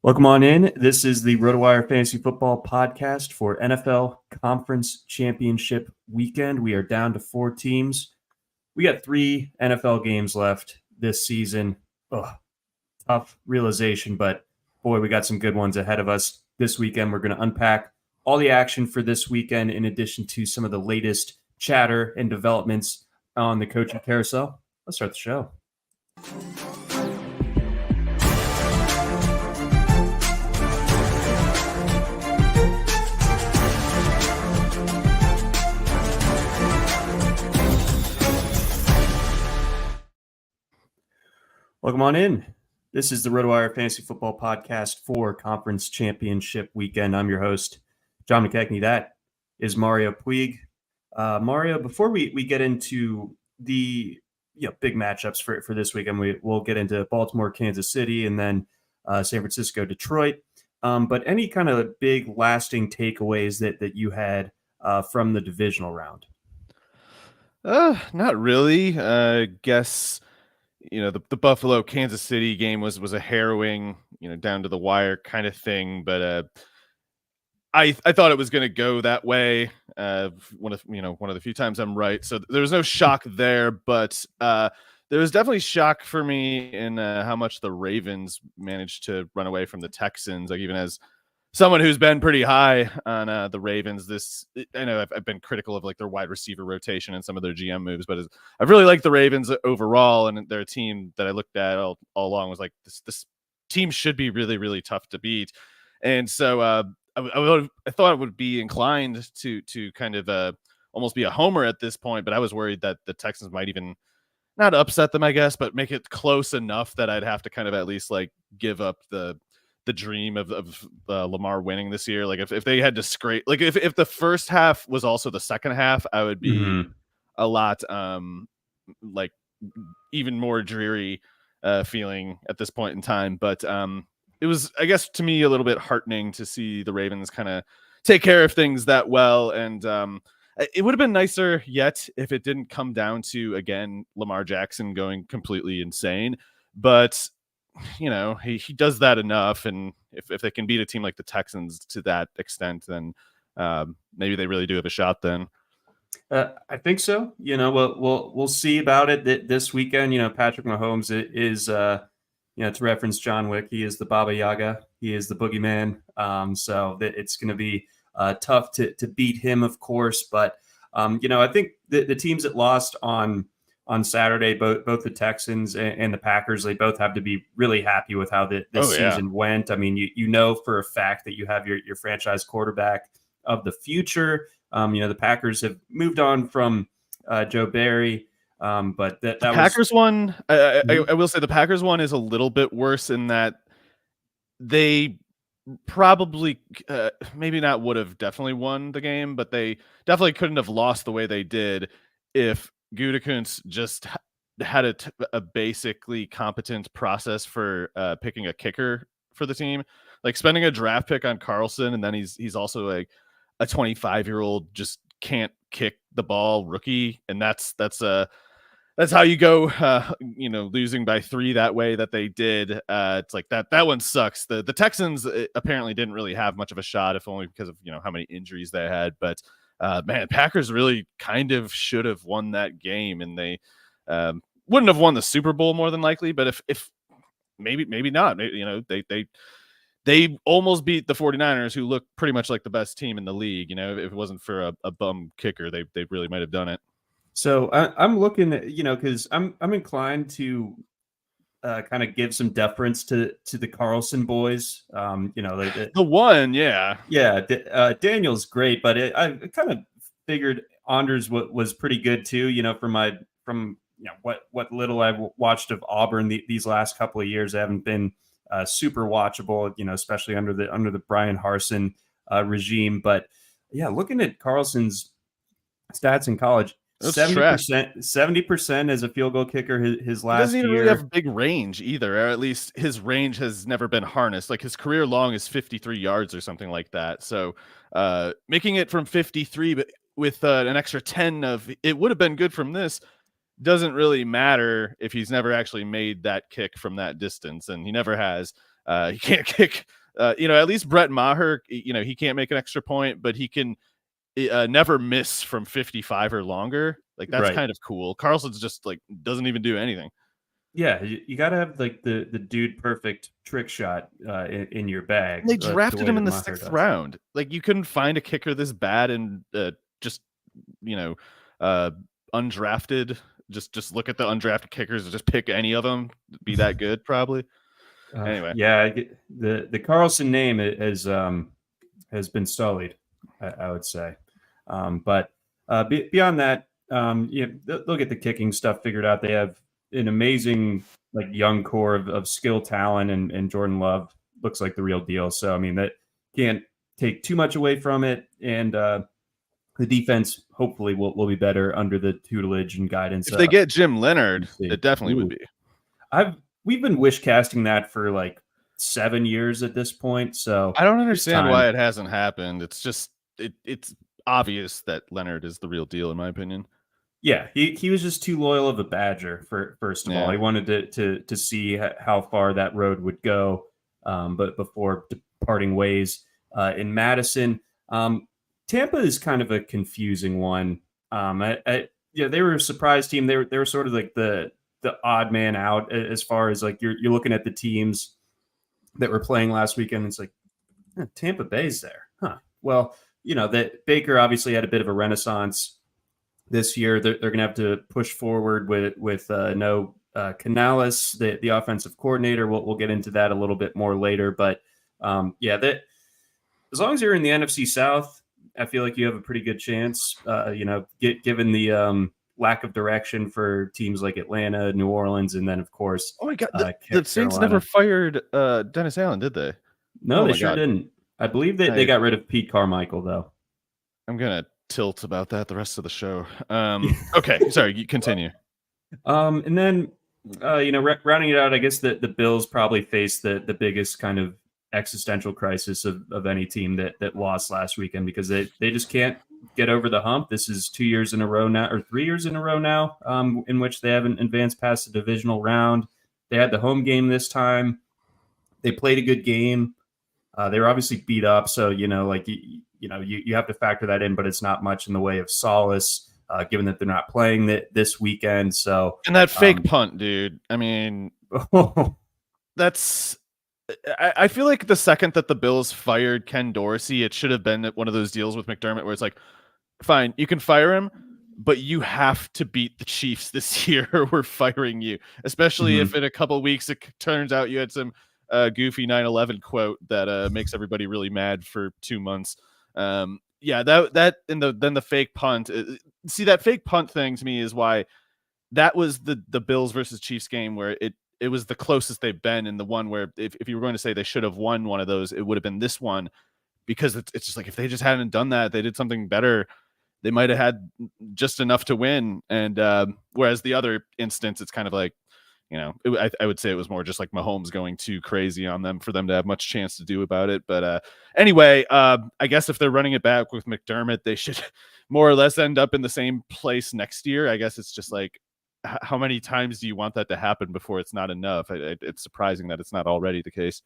Welcome on in. This is the RotoWire Fantasy Football Podcast for NFL Conference Championship Weekend. We are down to 4 teams. We got 3 NFL games left this season. Tough realization, but boy, we got some good ones ahead of us this weekend. We're going to unpack all the action for this weekend in addition to some of the latest chatter and developments on the coaching carousel. Let's start the show. Welcome on in. This is the RotoWire Fantasy Football Podcast for Conference Championship Weekend. I'm your host, John McKechnie. That is Mario Puig. Mario, before we get into the big matchups for this weekend, we'll get into Baltimore, Kansas City, and then San Francisco, Detroit. But any kind of big lasting takeaways that you had from the divisional round? Not really. Guess the Buffalo Kansas City game was a harrowing, down to the wire kind of thing. But I thought it was going to go that way. One of the few times I'm right. So there was no shock there, but there was definitely shock for me in how much the Ravens managed to run away from the Texans. Like, even as someone who's been pretty high on the Ravens, I know I've been critical of like their wide receiver rotation and some of their GM moves, but I've really liked the Ravens overall, and they're a team that I looked at all along was like this team should be really, really tough to beat. And so I thought it would be inclined to kind of almost be a homer at this point, but I was worried that the Texans might even not upset them, I guess, but make it close enough that I'd have to kind of at least like give up the dream of Lamar winning this year. Like if they had to scrape, like if the first half was also the second half, I would be a lot like even more dreary feeling at this point in time. But it was, I guess, to me a little bit heartening to see the Ravens kind of take care of things that well. And it would have been nicer yet if it didn't come down to, again, Lamar Jackson going completely insane. But he does that enough, and if they can beat a team like the Texans to that extent, then maybe they really do have a shot then. I think so. We'll see about it this weekend. Patrick Mahomes is to reference John Wick, he is the Baba Yaga. He is the boogeyman. So it's going to be tough to beat him, of course. But I think the teams that lost on Saturday, both the Texans and the Packers, they both have to be really happy with how this season went. I mean, you know for a fact that you have your franchise quarterback of the future. The Packers have moved on from Joe Barry, but that Packers one. I will say the Packers one is a little bit worse in that they probably maybe not would have definitely won the game, but they definitely couldn't have lost the way they did if Gutekunst just had a basically competent process for picking a kicker for the team. Like spending a draft pick on Carlson, and then he's also like a 25-year-old just can't kick the ball rookie, and that's how you go losing by 3 that way that they did. It's like that one sucks. The Texans apparently didn't really have much of a shot, if only because of how many injuries they had. But man, Packers really kind of should have won that game, and they wouldn't have won the Super Bowl more than likely. But if maybe not, they almost beat the 49ers, who look pretty much like the best team in the league. If it wasn't for a bum kicker, they really might have done it. So I'm looking at, because I'm inclined to kind of give some deference to the Carlson boys. The one, yeah. Daniel's great, but I kind of figured Anders was pretty good too. From what little I've watched of Auburn these last couple of years, I haven't been super watchable. Especially under the Brian Harsin regime. But yeah, looking at Carlson's stats in college. 70% as a field goal kicker his last year. He doesn't even really have big range either, or at least his range has never been harnessed. Like his career long is 53 yards or something like that. So making it from 53, but with an extra 10 of it would have been good from this. doesn't really matter if he's never actually made that kick from that distance, and he never has. He can't kick. At least Brett Maher, he can't make an extra point, but he can never miss from 55 or longer. Like, that's kind of cool. Carlson's just like doesn't even do anything. Yeah, you got to have like the dude perfect trick shot in your bag. They drafted him in the 6th round. Like, you couldn't find a kicker this bad and just undrafted. Just look at the undrafted kickers and just pick any of them. Be that good, probably. Anyway, yeah, the Carlson name has been sullied, I would say. But beyond that, they'll get the kicking stuff figured out. They have an amazing like young core of skill talent, and Jordan Love looks like the real deal. So I mean, that can't take too much away from it, and the defense hopefully will be better under the tutelage and guidance. If they get Jim Leonard, it definitely would be. We've been wish casting that for like 7 years at this point. So I don't understand why it hasn't happened. It's just it's obvious that Leonard is the real deal, in my opinion. Yeah, he was just too loyal of a Badger. First of all, he wanted to see how far that road would go, but before departing ways in Madison. Tampa is kind of a confusing one. They were a surprise team. They were sort of like the odd man out as far as like you're looking at the teams that were playing last weekend. It's like Tampa Bay's there, huh? Well, that Baker obviously had a bit of a renaissance this year. They're going to have to push forward with no Canales, the offensive coordinator. We'll get into that a little bit more later, but that as long as you're in the NFC South, I feel like you have a pretty good chance. Given the lack of direction for teams like Atlanta, New Orleans, and then of course, oh my God, the Saints never fired Dennis Allen, did they? No, they sure didn't. I believe that they got rid of Pete Carmichael, though. I'm gonna tilt about that the rest of the show. Okay, sorry, you continue. And then rounding it out, I guess the Bills probably face the biggest kind of existential crisis of any team that lost last weekend, because they just can't get over the hump. This is 2 years in a row now, or 3 years in a row now, in which they haven't advanced past the divisional round. They had the home game this time. They played a good game. They were obviously beat up, so you have to factor that in, but it's not much in the way of solace, given that they're not playing this weekend. So, and that fake punt, dude. I mean, that's. I feel like the second that the Bills fired Ken Dorsey, it should have been one of those deals with McDermott where it's like, fine, you can fire him, but you have to beat the Chiefs this year or we're firing you. Especially if in a couple of weeks it turns out you had some goofy 9/11 quote that makes everybody really mad for 2 months. Then the fake punt. See, that fake punt thing to me is why that was the Bills versus Chiefs game where it was the closest they've been, in the one where if you were going to say they should have won one of those, it would have been this one, because it's just like if they just hadn't done that, they did something better, they might have had just enough to win. And whereas the other instance, it's kind of like, I would say it was more just like Mahomes going too crazy on them for them to have much chance to do about it. But anyway, I guess if they're running it back with McDermott, they should more or less end up in the same place next year. I guess it's just like, how many times do you want that to happen before it's not enough? It's surprising that it's not already the case.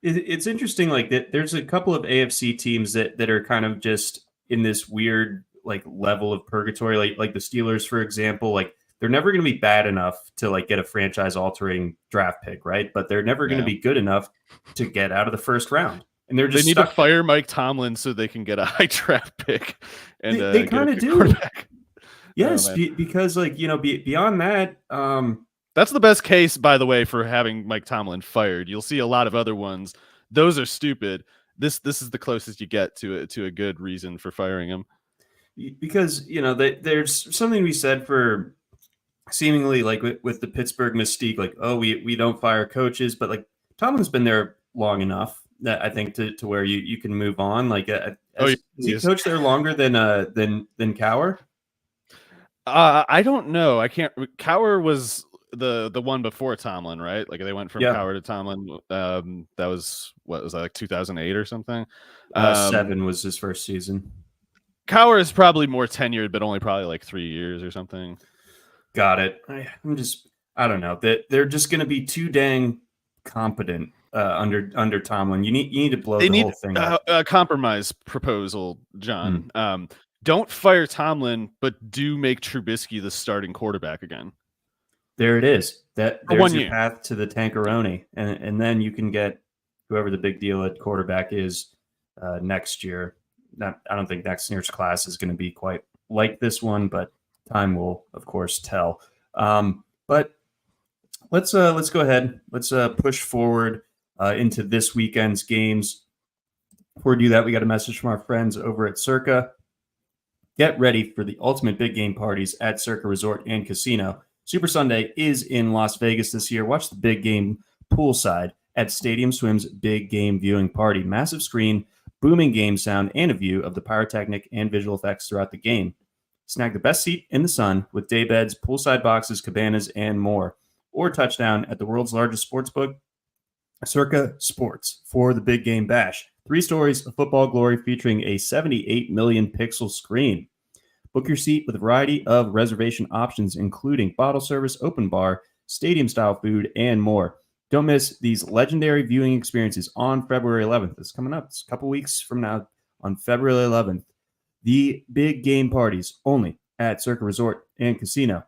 It's interesting, like that. There's a couple of AFC teams that are kind of just in this weird like level of purgatory, like the Steelers, for example. Like they're never going to be bad enough to like get a franchise-altering draft pick, right? But they're never going to be good enough to get out of the first round. And they need to fire Mike Tomlin so they can get a high draft pick. And they kind of do. Yes, because like beyond that, that's the best case, by the way, for having Mike Tomlin fired. You'll see a lot of other ones; those are stupid. This is the closest you get to a good reason for firing him, because there's something to be said for seemingly like with the Pittsburgh mystique, like we don't fire coaches, but like Tomlin's been there long enough that I think to where you can move on. Like, has he coached there longer than Cowher? I don't know. I can't. Cowher was the one before Tomlin, right? Like they went from Cowher to Tomlin. That was like 2008 or something. 7 was his first season. Cowher is probably more tenured, but only probably like 3 years or something. Got it. I don't know that they're just going to be too dang competent under Tomlin. You need to blow They the need whole thing up. a compromise proposal, John. Hmm. Don't fire Tomlin, but do make Trubisky the starting quarterback again. There it is. For There's 1 your year. path to the Tankeroni, and then you can get whoever the big deal at quarterback is next year. I don't think next year's class is going to be quite like this one, but time will, of course, tell. But let's go ahead. Let's push forward into this weekend's games. Before we do that, we got a message from our friends over at Circa. Get ready for the ultimate big game parties at Circa Resort and Casino. Super Sunday is in Las Vegas this year. Watch the big game poolside at Stadium Swim's big game viewing party. Massive screen, booming game sound, and a view of the pyrotechnic and visual effects throughout the game. Snag the best seat in the sun with day beds, poolside boxes, cabanas, and more. Or touchdown at the world's largest sportsbook, Circa Sports, for the big game bash. 3 stories of football glory featuring a 78 million pixel screen. Book your seat with a variety of reservation options, including bottle service, open bar, stadium-style food, and more. Don't miss these legendary viewing experiences on February 11th. It's coming up. It's a couple weeks from now on February 11th. The big game parties only at Circa Resort and Casino.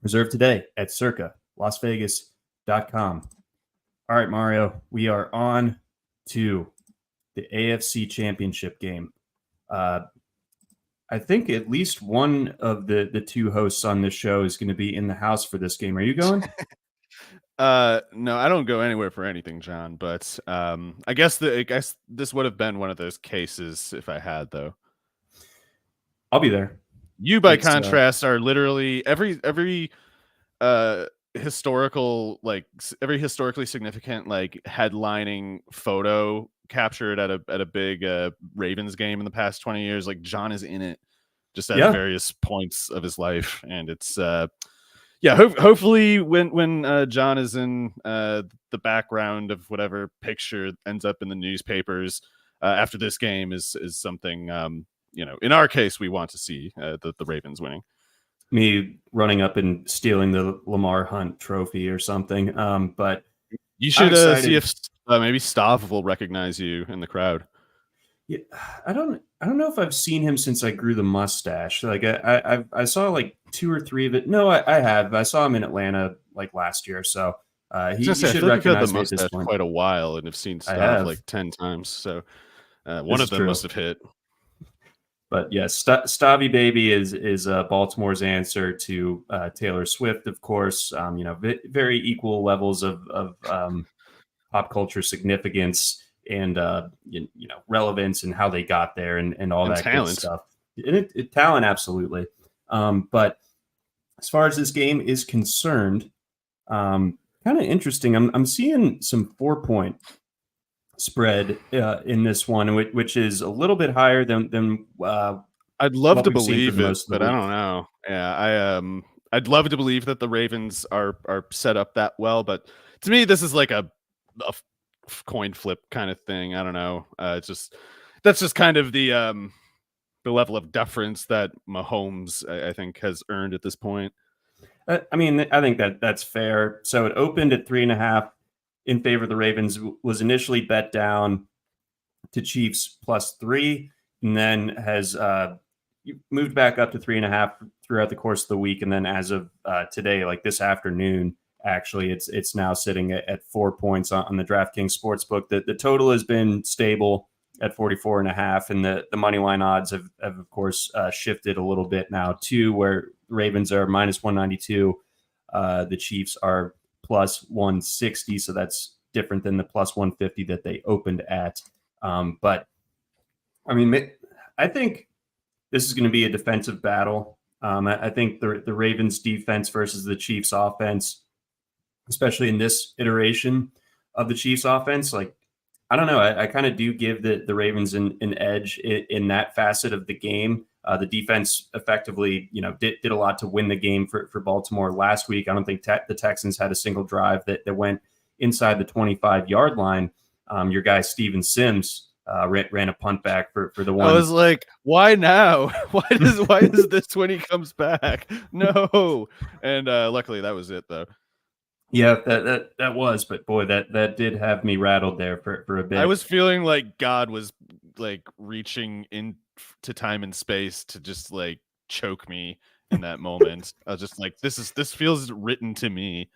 Reserve today at circalasvegas.com. All right, Mario, we are on to the AFC Championship game. I think at least one of the 2 hosts on this show is going to be in the house for this game. Are you going? No, I don't go anywhere for anything, John. But I guess this would have been one of those cases if I had, though. I'll be there. You, by contrast, are literally every historical, like every historically significant, like headlining photo captured at a big Ravens game in the past 20 years. Like John is in it just at various points of his life, and it's hopefully when John is in the background of whatever picture ends up in the newspapers after this game is something in our case we want to see the Ravens winning. Me running up and stealing the Lamar Hunt trophy or something. But you should see if maybe Stav will recognize you in the crowd. Yeah, I don't know if I've seen him since I grew the mustache. Like I saw like 2 or 3 of it. No, I have. I saw him in Atlanta like last year. So he should recognize me at this point. Quite a while, and have seen Stav like 10 times. So one of them must have hit. But yes, Stavy Baby is Baltimore's answer to Taylor Swift, of course. Very equal levels of pop culture significance and relevance and how they got there and all that talent. Good stuff. Talent, absolutely. But as far as this game is concerned, kind of interesting. I'm seeing some 4-point spread in this one, which is a little bit higher than I'd love to believe it, but I don't know. Yeah, I'd love to believe that the Ravens are set up that well, but to me, this is like a coin flip kind of thing. I don't know. That's just kind of the level of deference that Mahomes, I think, has earned at this point. I mean, I think that's fair. So it opened at 3.5 in favor of the Ravens, was initially bet down to Chiefs +3, and then has moved back up to 3.5 throughout the course of the week. And then as of today, like this afternoon, actually, it's now sitting at 4 points on the DraftKings Sportsbook. The total has been stable at 44.5, and the money line odds have of course shifted a little bit now too, where Ravens are -192, the Chiefs are +160, so that's different than the +150 that they opened at. But I mean, I think this is going to be a defensive battle. I think the Ravens defense versus the Chiefs offense, especially in this iteration of the Chiefs offense, like, I don't know. I kind of do give the Ravens an edge in that facet of the game. The defense effectively, did a lot to win the game for Baltimore last week. I don't think the Texans had a single drive that went inside the 25-yard line. Your guy, Steven Sims, ran a punt back for the one. I was like, why now? why is this when he comes back? No. And luckily that was it though. Yeah, that was, but boy, that did have me rattled there for a bit. I was feeling like God was like reaching into time and space to just like choke me in that moment. I was just like, this feels written to me.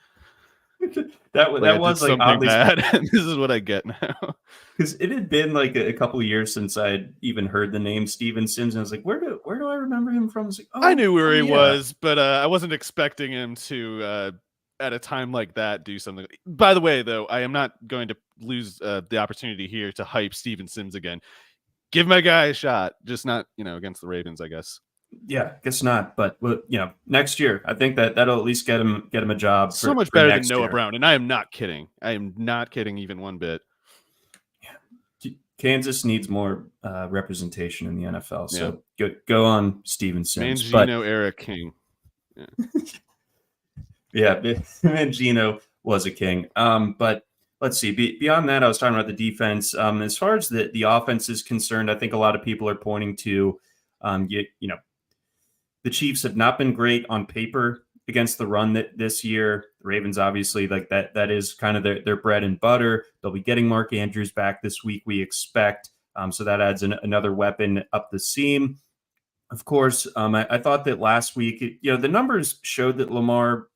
that was like something oddly bad, and this is what I get now. Because it had been like a couple of years since I'd even heard the name Steven Sims, and I was like, where do I remember him from? I was like, I knew where he was, but I wasn't expecting him to at a time like that do something. By the way, though, I am not going to lose the opportunity here to hype Steven Sims again. Give my guy a shot, just not against the Ravens, I guess. Yeah, guess not. But next year, I think that'll at least get him a job. So much better than Noah Brown, and I am not kidding. I am not kidding even one bit. Kansas needs more representation in the NFL. So go on Steven Sims. Mangino era king. Yeah, Mangino was a king. But let's see. Beyond that, I was talking about the defense. As far as the offense is concerned, I think a lot of people are pointing to, the Chiefs have not been great on paper against the run this year. The Ravens, obviously, like that is kind of their bread and butter. They'll be getting Mark Andrews back this week, we expect. So that adds another weapon up the seam. Of course, I thought that last week, the numbers showed that Lamar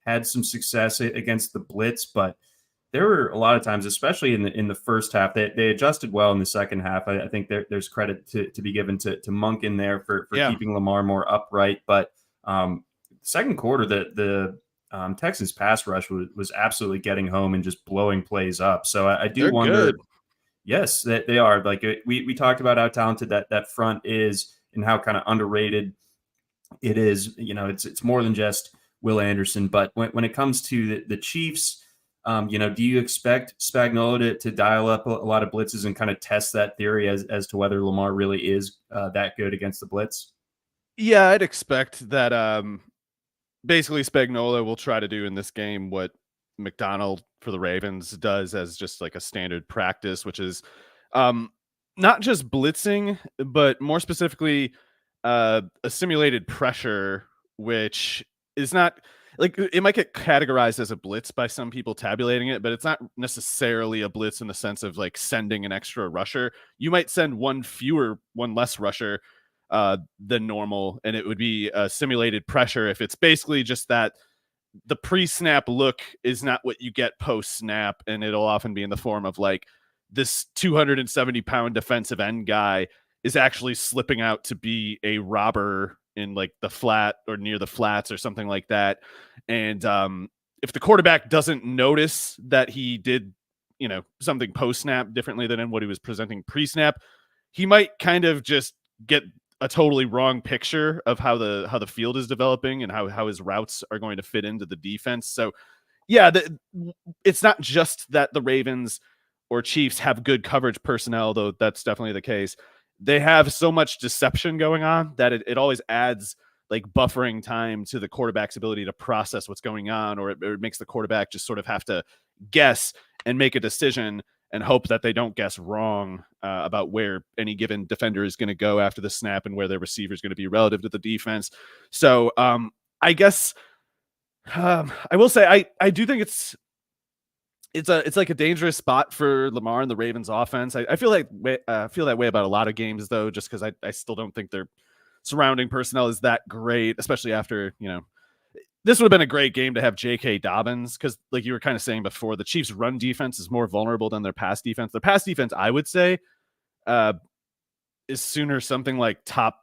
had some success against the blitz, but there were a lot of times, especially in the first half, they adjusted well in the second half. I think there's credit to be given to Monk in there for keeping Lamar more upright. But second quarter, the Texans pass rush was absolutely getting home and just blowing plays up. So I do wonder. Good. Yes, they are. Like we talked about how talented that front is and how kind of underrated it is. It's more than just Will Anderson. But when it comes to the Chiefs, do you expect Spagnuolo to dial up a lot of blitzes and kind of test that theory as to whether Lamar really is that good against the blitz? Yeah, I'd expect that basically Spagnuolo will try to do in this game what McDonald for the Ravens does as just like a standard practice, which is not just blitzing, but more specifically a simulated pressure, which is not like it might get categorized as a blitz by some people tabulating it, but it's not necessarily a blitz in the sense of like sending an extra rusher. You might send one less rusher than normal, and it would be a simulated pressure if it's basically just that the pre-snap look is not what you get post-snap, and it'll often be in the form of like this 270-pound defensive end guy is actually slipping out to be a robber in like the flat or near the flats or something like that. And if the quarterback doesn't notice that he did, something post-snap differently than in what he was presenting pre-snap, he might kind of just get a totally wrong picture of how the field is developing and how his routes are going to fit into the defense. So yeah, it's not just that the Ravens or Chiefs have good coverage personnel, though that's definitely the case. They have so much deception going on that it always adds like buffering time to the quarterback's ability to process what's going on, or it makes the quarterback just sort of have to guess and make a decision and hope that they don't guess wrong about where any given defender is going to go after the snap and where their receiver is going to be relative to the defense. So I guess I will say I do think it's like a dangerous spot for Lamar and the Ravens offense. I feel that way about a lot of games though, just because I still don't think their surrounding personnel is that great, especially after, this would have been a great game to have J.K. Dobbins, because like you were kind of saying before, the Chiefs' run defense is more vulnerable than their pass defense. Their pass defense, I would say, is sooner something like top,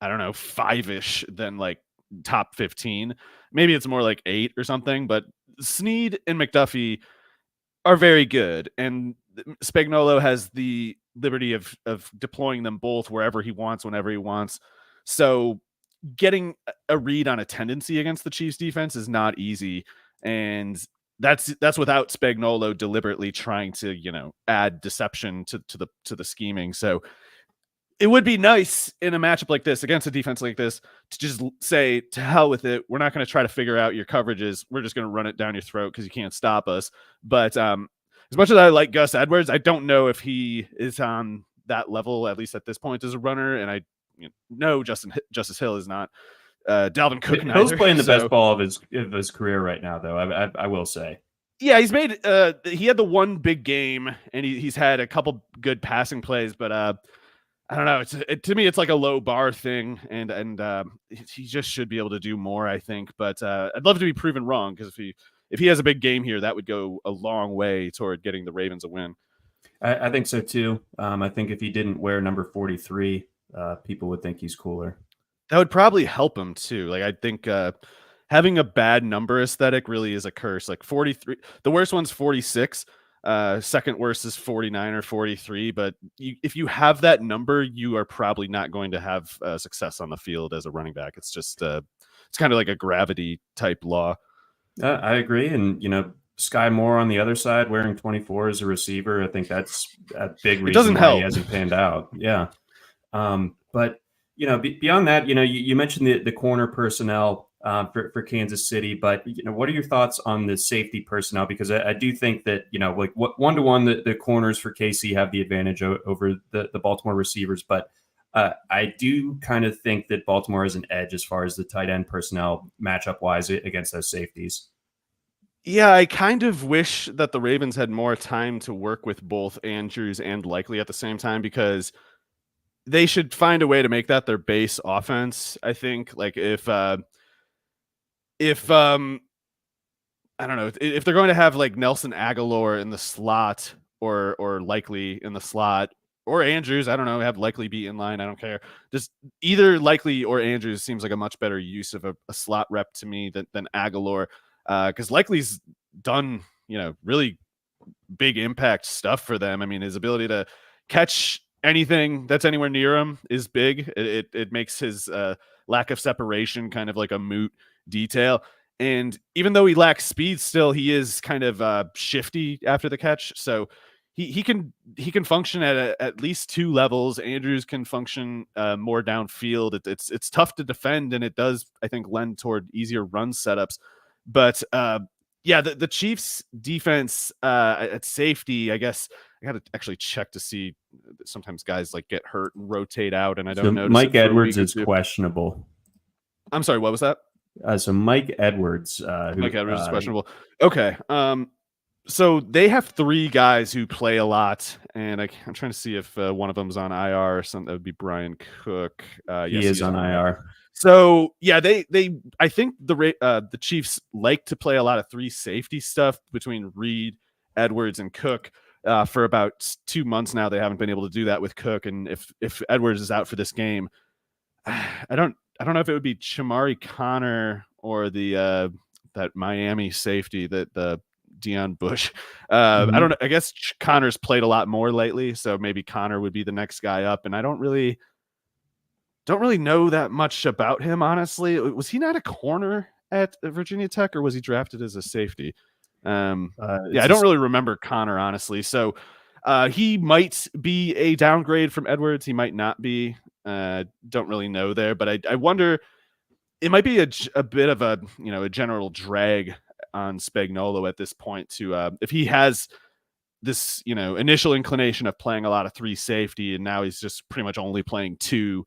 5-ish than like top 15. Maybe it's more like 8 or something, but Snead and McDuffie are very good, and Spagnuolo has the liberty of deploying them both wherever he wants, whenever he wants. So getting a read on a tendency against the Chiefs defense is not easy. And that's without Spagnuolo deliberately trying to, add deception to the scheming. So it would be nice in a matchup like this against a defense like this to just say, to hell with it. We're not going to try to figure out your coverages. We're just going to run it down your throat because you can't stop us. But as much as I like Gus Edwards, I don't know if he is on that level, at least at this point, as a runner. And I know Justice Hill is not. Dalvin Cook Hill's neither. playing the So best ball of his career right now, though. I will say. yeah, he's made. He had the one big game, and he's had a couple good passing plays, but I don't know. To me, it's like a low bar thing, and he just should be able to do more, I think. But I'd love to be proven wrong, because if he has a big game here, that would go a long way toward getting the Ravens a win. I think so too. I think if he didn't wear number 43, people would think he's cooler. That would probably help him too. Like, I think having a bad number aesthetic really is a curse. Like 43, the worst one's 46. Second worst is 49 or 43. But if you have that number, you are probably not going to have success on the field as a running back. It's just it's kind of like a gravity type law. I agree, and Sky Moore on the other side wearing 24 as a receiver. I think that's a big reason why he hasn't panned out. Yeah, but beyond that, you mentioned the corner personnel for Kansas City, but what are your thoughts on the safety personnel? Because I do think that like 1-to-1, the corners for KC have the advantage over the Baltimore receivers, but I do kind of think that Baltimore has an edge as far as the tight end personnel matchup wise against those safeties. Yeah, I kind of wish that the Ravens had more time to work with both Andrews and Likely at the same time, because they should find a way to make that their base offense. I think, like, if I don't know, if they're going to have like Nelson Aguilar in the slot or Likely in the slot, or Andrews, I don't know, have Likely be in line, I don't care. Just either Likely or Andrews seems like a much better use of a slot rep to me than Aguilar, because Likely's done really big impact stuff for them. I mean, his ability to catch anything that's anywhere near him is big. It makes his lack of separation kind of like a moot detail. And even though he lacks speed, still he is kind of shifty after the catch. So he can function at least two levels. Andrews can function more downfield. It's tough to defend, and it does, I think, lend toward easier run setups. But yeah, the Chiefs defense at safety, I guess I got to actually check to see. Sometimes guys like get hurt and rotate out, and I don't know. Mike Edwards is questionable. I'm sorry, what was that? So Mike Edwards. Mike Edwards is questionable. Okay. So they have three guys who play a lot, and I'm trying to see if one of them's on IR or something. That would be Brian Cook. He is on IR. So yeah, I think the Chiefs like to play a lot of three safety stuff between Reed, Edwards, and Cook. For about 2 months now, they haven't been able to do that with Cook, and if Edwards is out for this game, I don't know if it would be Chamari Connor or the that Miami safety that the Deion Bush. I don't know. I guess Connor's played a lot more lately, so maybe Connor would be the next guy up. And I don't really know that much about him, honestly. Was he not a corner at Virginia Tech, or was he drafted as a safety? I don't really remember Connor, honestly. So he might be a downgrade from Edwards. He might not be. Don't really know there, but I wonder. It might be a bit of a general drag on Spagnuolo at this point to if he has this initial inclination of playing a lot of three safety, and now he's just pretty much only playing two.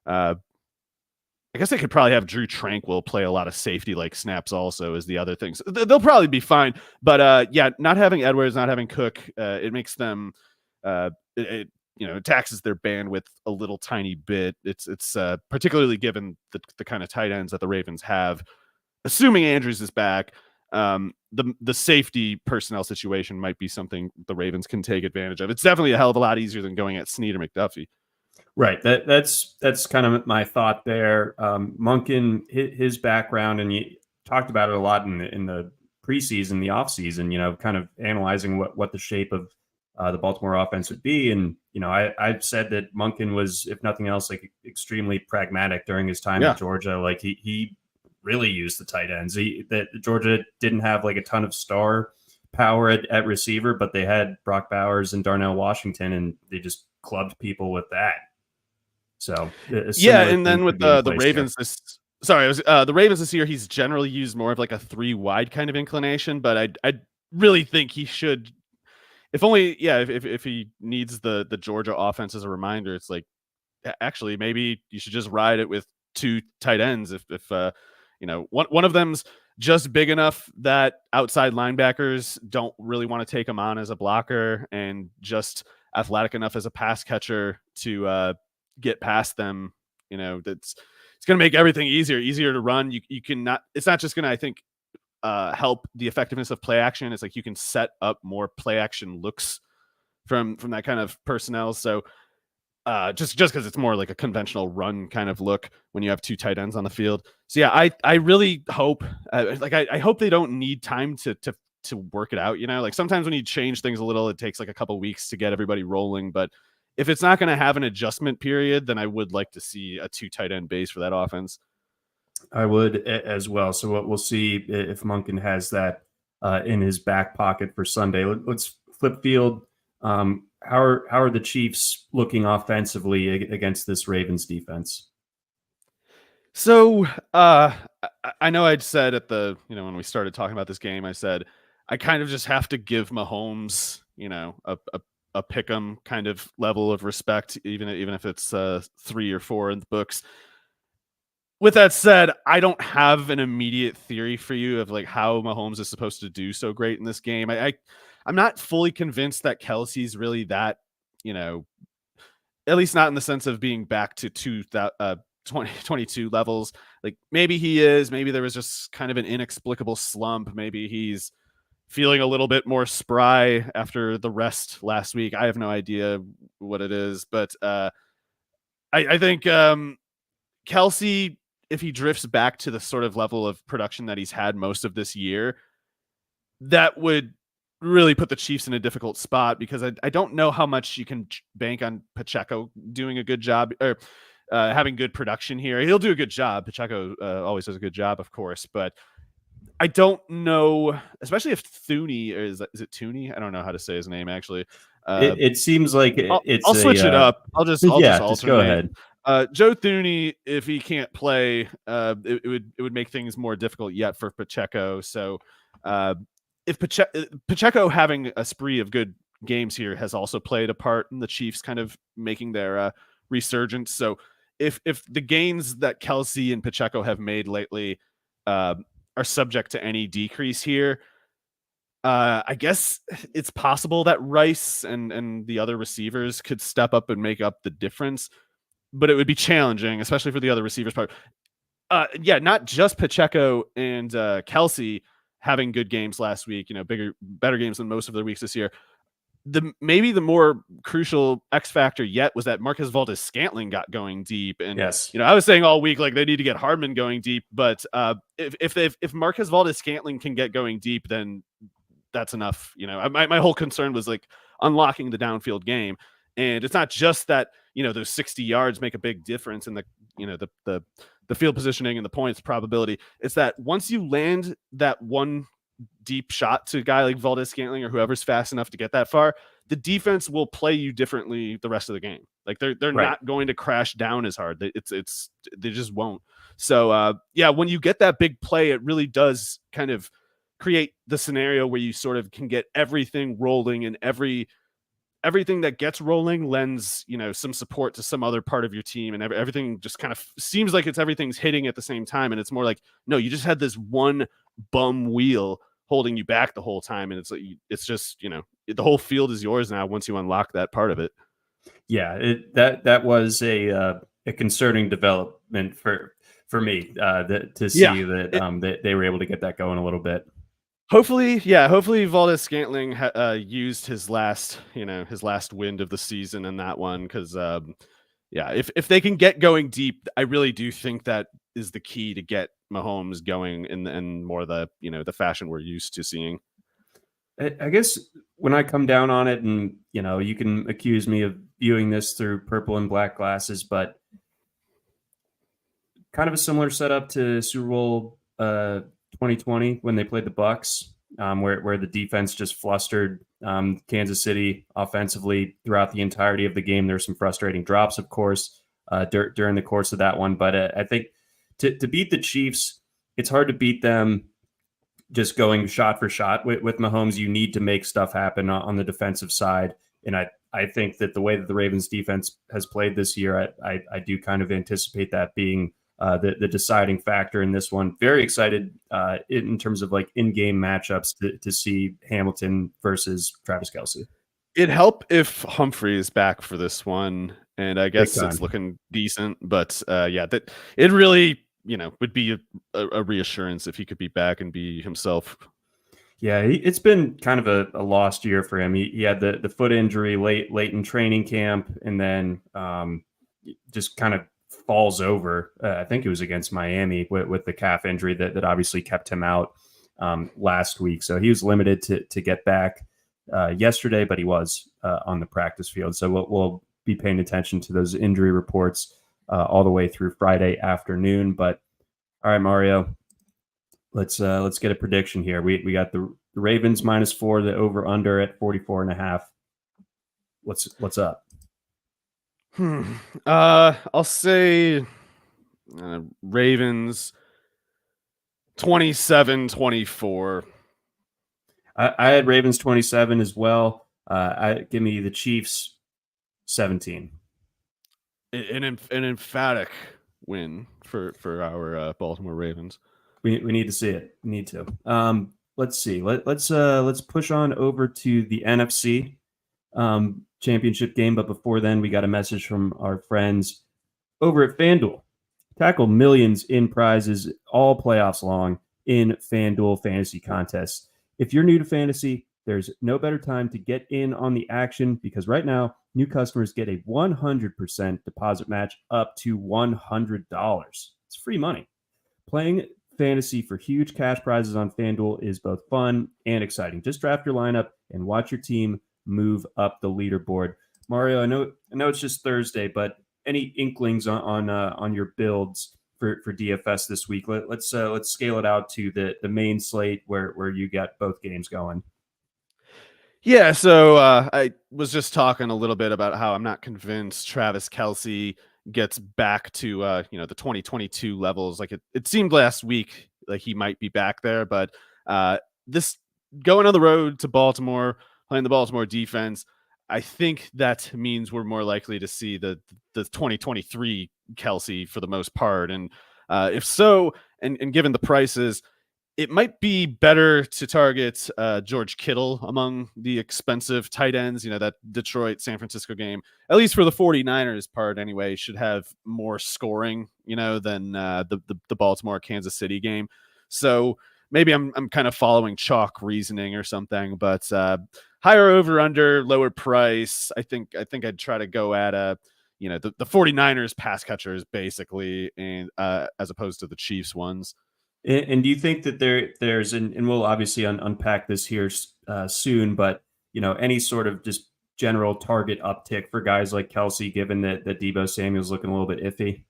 I guess they could probably have Drew Tranquil play a lot of safety like snaps also is the other thing. So they'll probably be fine. But yeah, not having Edwards, not having Cook, it makes them it taxes their bandwidth a little tiny bit. It's particularly given the kind of tight ends that the Ravens have. Assuming Andrews is back, the safety personnel situation might be something the Ravens can take advantage of. It's definitely a hell of a lot easier than going at Snead or McDuffie. Right. That's kind of my thought there. Monken, his background, and you talked about it a lot in the preseason, the offseason, kind of analyzing what the shape of the Baltimore offense would be. And, I've said that Monken was, if nothing else, like extremely pragmatic during his time at Georgia. Like he really used the tight ends. That Georgia didn't have like a ton of star power at receiver, but they had Brock Bowers and Darnell Washington, and they just clubbed people with that. So yeah, and then with the Ravens, the Ravens this year, he's generally used more of like a three wide kind of inclination, but I really think he should if only, yeah, if he needs the Georgia offense as a reminder, it's like, actually, maybe you should just ride it with two tight ends. If one of them's just big enough that outside linebackers don't really want to take him on as a blocker, and just athletic enough as a pass catcher to get past them, that's it's going to make everything easier to run. You can not. It's not just going to, I think, help the effectiveness of play action. It's like you can set up more play action looks from that kind of personnel. So just because it's more like a conventional run kind of look when you have two tight ends on the field. So yeah, I really hope I hope they don't need time to work it out. Like sometimes when you change things a little, it takes like a couple weeks to get everybody rolling. But if it's not going to have an adjustment period, then I would like to see a two tight end base for that offense. I would as well. So what we'll see if Monken has that in his back pocket for Sunday. Let's flip field. How are the Chiefs looking offensively against this Ravens defense? So I know I'd said at the when we started talking about this game, I said I kind of just have to give Mahomes a pick 'em kind of level of respect, even if it's 3 or 4 in the books. With that said, I don't have an immediate theory for you of like how Mahomes is supposed to do so great in this game. I'm not fully convinced that Kelsey's really that, at least not in the sense of being back to 2022 levels. Like maybe he is, maybe there was just kind of an inexplicable slump. Maybe he's feeling a little bit more spry after the rest last week. I have no idea what it is, but I think Kelsey, if he drifts back to the sort of level of production that he's had most of this year, that would really put the Chiefs in a difficult spot, because I don't know how much you can bank on Pacheco doing a good job or having good production here. He'll do a good job. Pacheco always does a good job, of course, but I don't know, especially if Thuney, or is it Tooney? I don't know how to say his name actually. It seems like I'll switch it up. I'll just alternate. Just go ahead. Joe Thuney, if he can't play, it would make things more difficult yet for Pacheco. So if Pacheco having a spree of good games here has also played a part in the Chiefs kind of making their resurgence. So if the gains that Kelsey and Pacheco have made lately are subject to any decrease here, I guess it's possible that Rice and the other receivers could step up and make up the difference, but it would be challenging, especially for the other receivers part. Not just Pacheco and Kelsey having good games last week, better games than most of the weeks this year. Maybe the more crucial X factor yet was that Marquez Valdes-Scantling got going deep. And yes, I was saying all week, like, they need to get Hardman going deep, but if Marquez Valdes-Scantling can get going deep, then that's enough. My whole concern was like unlocking the downfield game. And it's not just that, those 60 yards make a big difference in the field positioning and the points probability. It's that once you land that one deep shot to a guy like Valdes-Scantling or whoever's fast enough to get that far, the defense will play you differently the rest of the game. Like they're right. not going to crash down as hard. They just won't. So when you get that big play, it really does kind of create the scenario where you sort of can get everything rolling, and everything that gets rolling lends, some support to some other part of your team, and everything just kind of seems like everything's hitting at the same time. And it's more like, no, you just had this one bum wheel holding you back the whole time. And it's just, the whole field is yours now once you unlock that part of it. Yeah, that was a concerning development for me to see that they were able to get that going a little bit. Hopefully Valdes-Scantling used his last wind of the season in that one, because if they can get going deep, I really do think that is the key to get Mahomes going in more the fashion we're used to seeing. I guess when I come down on it, and you can accuse me of viewing this through purple and black glasses, but kind of a similar setup to Super Bowl 2020 when they played the Bucs, where the defense just flustered Kansas City offensively throughout the entirety of the game. There's some frustrating drops, of course, during the course of that one. But I think to beat the Chiefs, it's hard to beat them just going shot for shot with Mahomes. You need to make stuff happen on the defensive side. And I think that the way that the Ravens defense has played this year, I do kind of anticipate that being the deciding factor in this one. Very excited in terms of like in-game matchups to see Hamilton versus Travis Kelce. It'd help if Humphrey is back for this one, and I guess it's looking decent. But that it really, would be a reassurance if he could be back and be himself. Yeah, it's been kind of a lost year for him. He had the foot injury late in training camp, and then just kind of falls over. I think it was against Miami with the calf injury that obviously kept him out last week. So he was limited to get back yesterday, but he was on the practice field. So we'll be paying attention to those injury reports all the way through Friday afternoon. But all right, Mario, let's get a prediction here. We got the Ravens -4, the over under at 44.5. What's up? I'll say Ravens 27-24. I had Ravens 27 as well. Give me the Chiefs 17. An emphatic win for our Baltimore Ravens. We need to see it. We need to. Let's see. Let's push on over to the NFC championship game. But before then, we got a message from our friends over at FanDuel. Tackle millions in prizes all playoffs long in FanDuel fantasy contests. If you're new to fantasy, there's no better time to get in on the action because right now, new customers get a 100% deposit match up to $100. It's free money. Playing fantasy for huge cash prizes on FanDuel is both fun and exciting. Just draft your lineup and watch your team move up the leaderboard. Mario, I know it's just Thursday, but any inklings on your builds for DFS this week? Let's scale it out to the main slate where you got both games going. Yeah, so I was just talking a little bit about how I'm not convinced Travis Kelce gets back to the 2022 levels. Like it seemed last week like he might be back there, but this going on the road to Baltimore, playing the Baltimore defense, I think that means we're more likely to see the 2023 Kelce for the most part. And if so, and given the prices, it might be better to target George Kittle among the expensive tight ends. That Detroit San Francisco game, at least for the 49ers part anyway, should have more scoring, than the Baltimore Kansas City game. So maybe I'm kind of following chalk reasoning or something, but higher over under, lower price. I think I'd try to go at the 49ers pass catchers basically, and as opposed to the Chiefs ones. And do you think that there's and we'll obviously unpack this here soon, but any sort of just general target uptick for guys like Kelce, given that Deebo Samuel's looking a little bit iffy?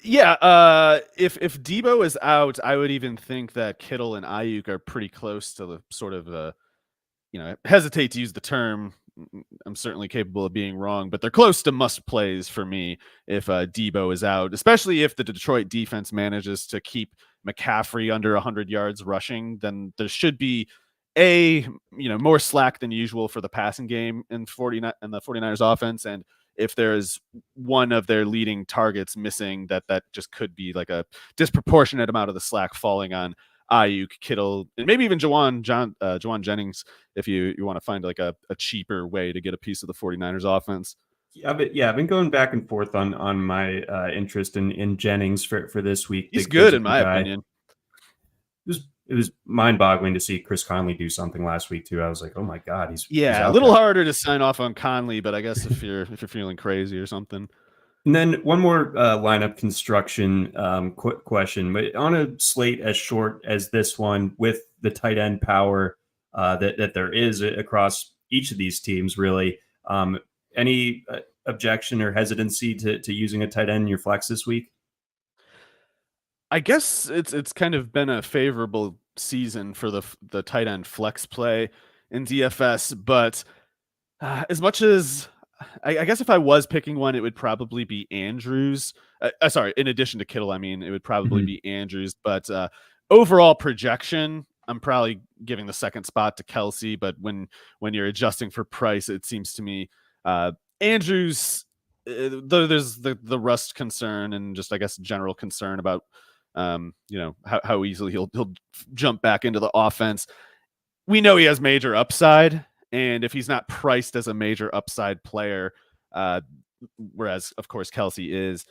Yeah. If Deebo is out, I would even think that Kittle and Ayuk are pretty close to the sort of hesitate to use the term. I'm certainly capable of being wrong, but they're close to must plays for me if Deebo is out, especially if the Detroit defense manages to keep McCaffrey under 100 yards rushing. Then there should be more slack than usual for the passing game in the 49ers offense. And if there's one of their leading targets missing, that just could be like a disproportionate amount of the slack falling on Ayuk, Kittle, and maybe even Juwan Jennings if you want to find like a cheaper way to get a piece of the 49ers offense. I've been going back and forth on my interest in Jennings for this week. He's good in my opinion. It was mind-boggling to see Chris Conley do something last week too. I was like, oh my God, he's a little harder to sign off on Conley, but I guess if you're feeling crazy or something. And then one more lineup construction question. But on a slate as short as this one, with the tight end power that there is across each of these teams, really, any objection or hesitancy to using a tight end in your flex this week? I guess it's kind of been a favorable season for the tight end flex play in DFS, but as much as I guess if I was picking one, it would probably be Andrews. Sorry, in addition to Kittle, it would probably be Andrews. But overall projection, I'm probably giving the second spot to Kelsey, but when you're adjusting for price, it seems to me Andrews, though there's the rust concern and just, I guess, general concern about how easily he'll jump back into the offense. We know he has major upside, and if he's not priced as a major upside player, whereas of course Kelsey is,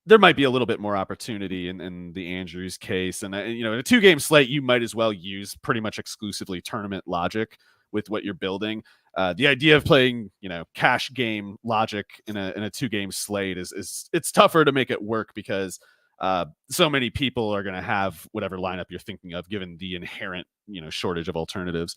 there might be a little bit more opportunity in the Andrews case. And in a 2-game slate, you might as well use pretty much exclusively tournament logic with what you're building. The idea of playing, cash game logic in a 2-game slate is it's tougher to make it work because so many people are going to have whatever lineup you're thinking of, given the inherent, shortage of alternatives.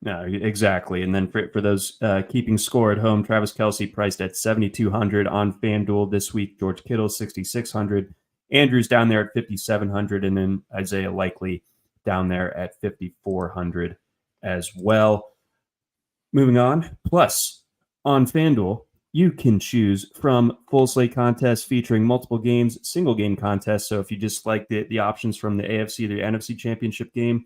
No, exactly. And then for those keeping score at home, Travis Kelce priced at 7,200 on FanDuel this week. George Kittle 6,600. Andrews down there at 5,700, and then Isaiah Likely down there at 5,400 as well. Moving on. Plus, on FanDuel, you can choose from full slate contests featuring multiple games, single game contests. So if you just like the options from the AFC or the NFC Championship game,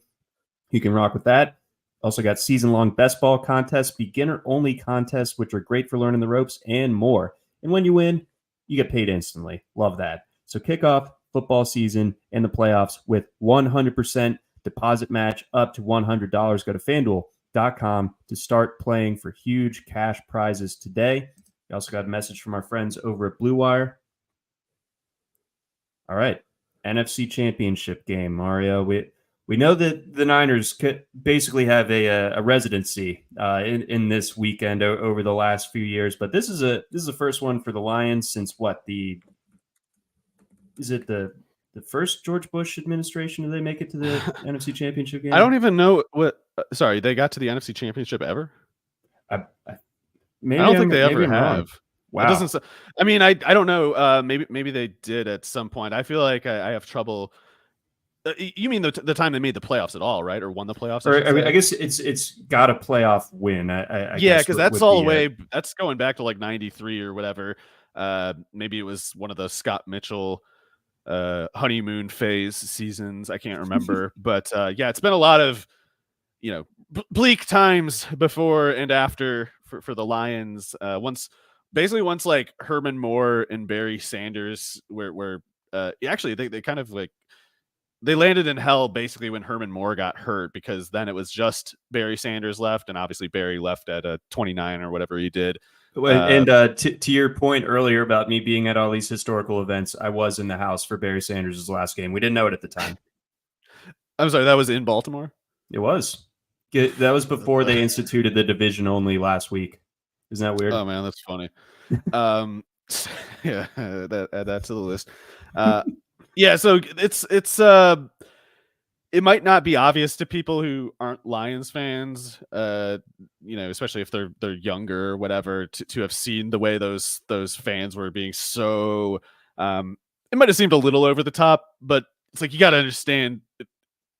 you can rock with that. Also got season-long best ball contests, beginner-only contests, which are great for learning the ropes, and more. And when you win, you get paid instantly. Love that. So kick off football season and the playoffs with 100% deposit match up to $100. Go to FanDuel.com to start playing for huge cash prizes today. We also got a message from our friends over at Blue Wire. All right, NFC Championship game, Mario. We know that the Niners could basically have a residency in this weekend over the last few years, but this is the first one for the Lions since is it the first George Bush administration? Did they make it to the NFC Championship game? I don't even know what. Sorry, they got to the NFC Championship ever? I don't think they ever have. Wow. It doesn't. I mean, I don't know. Maybe they did at some point. I feel like I have trouble. You mean the time they made the playoffs at all, right? Or won the playoffs? I guess it's got a playoff win. Yeah, because that's all the way. That's going back to like '93 or whatever. Maybe it was one of the Scott Mitchell honeymoon phase seasons. I can't remember, but yeah, it's been a lot of bleak times before and after for the Lions. Once like Herman Moore and Barry Sanders were actually they kind of like. They landed in hell basically when Herman Moore got hurt, because then it was just Barry Sanders left, and obviously Barry left at 29 or whatever he did. And to your point earlier about me being at all these historical events, I was in the house for Barry Sanders' last game. We didn't know it at the time. I'm sorry, that was in Baltimore? It was. That was before they instituted the division only last week. Isn't that weird? Oh man, that's funny. Yeah, add that to the list. Yeah, so it's it might not be obvious to people who aren't Lions fans, especially if they're younger or whatever, to have seen the way those fans were being so. It might have seemed a little over the top, but it's like you got to understand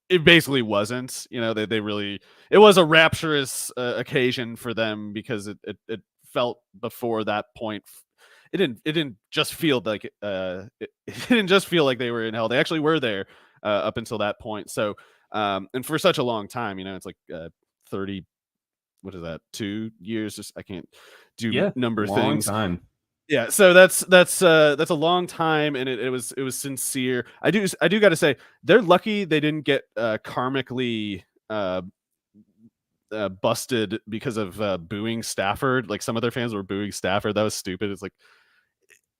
it basically wasn't. They really, it was a rapturous occasion for them, because it felt before that point. It didn't just feel like it didn't just feel like they were in hell. They actually were there up until that point. So and for such a long time, it's like 30. What is that? 2 years? Just I can't do number long things. Time. Yeah. So that's a long time, and it was sincere. I do got to say they're lucky they didn't get karmically busted because of booing Stafford. Like some of their fans were booing Stafford. That was stupid. It's like,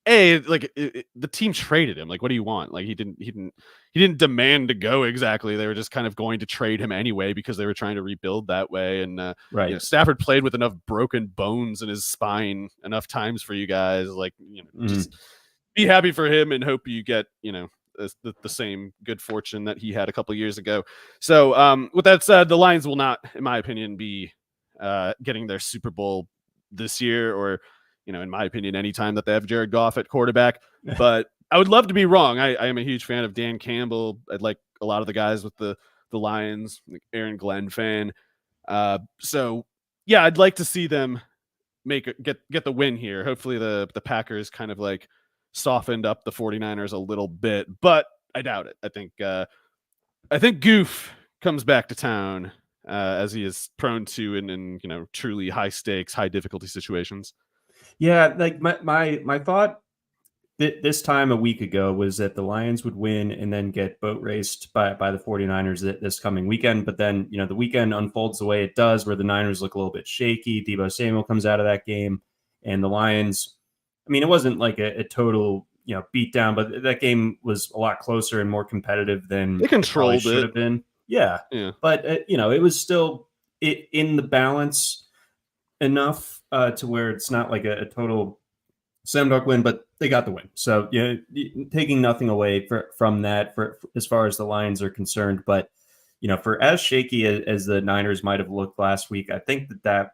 the team traded him. Like, what do you want? Like, he didn't demand to go exactly. They were just kind of going to trade him anyway because they were trying to rebuild that way. And right, Stafford played with enough broken bones in his spine enough times for you guys. Like, just be happy for him and hope you get the same good fortune that he had a couple years ago. So with that said, the Lions will not, in my opinion, be getting their Super Bowl this year, or in my opinion, anytime that they have Jared Goff at quarterback. But I would love to be wrong. I am a huge fan of Dan Campbell. I'd like a lot of the guys with the Lions, like Aaron Glenn fan. So yeah, I'd like to see them get the win here. Hopefully the Packers kind of like softened up the 49ers a little bit, but I doubt it. I think I think Goof comes back to town, as he is prone to in truly high stakes, high difficulty situations. Yeah, like my thought this time a week ago was that the Lions would win and then get boat raced by the 49ers this coming weekend. But then, the weekend unfolds the way it does, where the Niners look a little bit shaky. Deebo Samuel comes out of that game, and the Lions, I mean, it wasn't like a total, beat down, but that game was a lot closer and more competitive than They it probably controlled should it. have been. Yeah. Yeah. But, it was still in the balance enough to where it's not like a total slam dunk win, but they got the win. So taking nothing away from that for as far as the Lions are concerned. But for as shaky as the Niners might have looked last week, I think that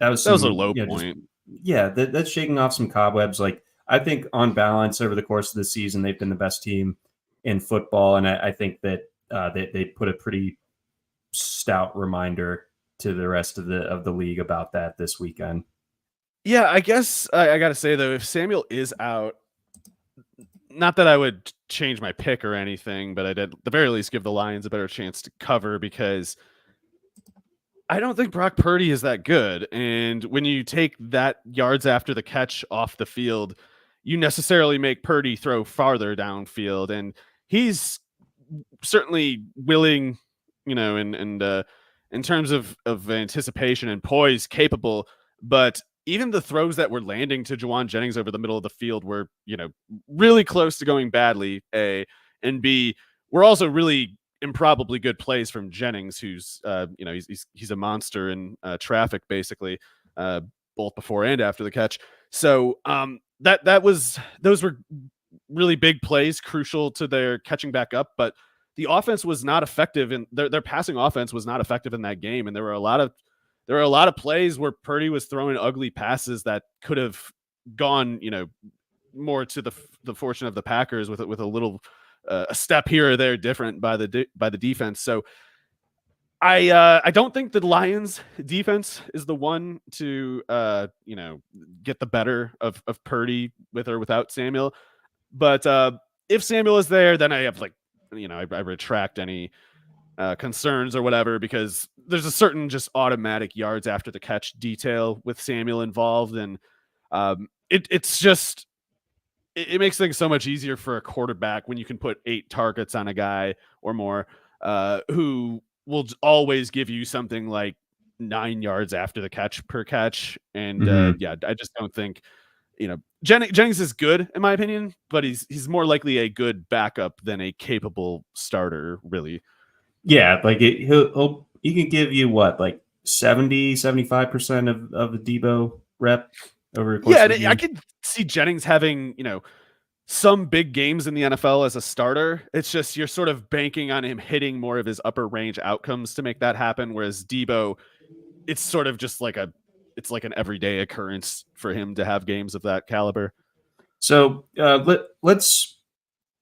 was a low point. That's shaking off some cobwebs. Like, I think on balance over the course of the season, they've been the best team in football, and I think that they put a pretty stout reminder to the rest of the league about that this weekend. Yeah, I guess I got to say, though, if Samuel is out, not that I would change my pick or anything, but I'd at the very least give the Lions a better chance to cover, because I don't think Brock Purdy is that good. And when you take that yards after the catch off the field, you necessarily make Purdy throw farther downfield. And he's certainly willing, and in terms of anticipation and poise, capable, but even the throws that were landing to Juwan Jennings over the middle of the field were, really close to going badly, A, and B, were also really improbably good plays from Jennings, who's, he's a monster in traffic, basically, both before and after the catch. So those were really big plays, crucial to their catching back up, but the offense was not effective, and their passing offense was not effective in that game. And there were a lot of plays where Purdy was throwing ugly passes that could have gone, more to the fortune of the Packers with a little a step here or there different by the defense. So I don't think the Lions defense is the one to get the better of Purdy with or without Samuel. But if Samuel is there, then I have I retract any concerns or whatever, because there's a certain just automatic yards after the catch detail with Samuel involved, and it's just it makes things so much easier for a quarterback when you can put 8 targets on a guy or more who will always give you something like 9 yards after the catch per catch. And I just don't think Jennings is good in my opinion, but he's more likely a good backup than a capable starter, really. Yeah, like he can give you what, like 70-75% of the Deebo rep over the course of the game. I could see Jennings having, some big games in the NFL as a starter. It's just you're sort of banking on him hitting more of his upper range outcomes to make that happen, whereas Deebo, it's sort of just like it's like an everyday occurrence for him to have games of that caliber. So let's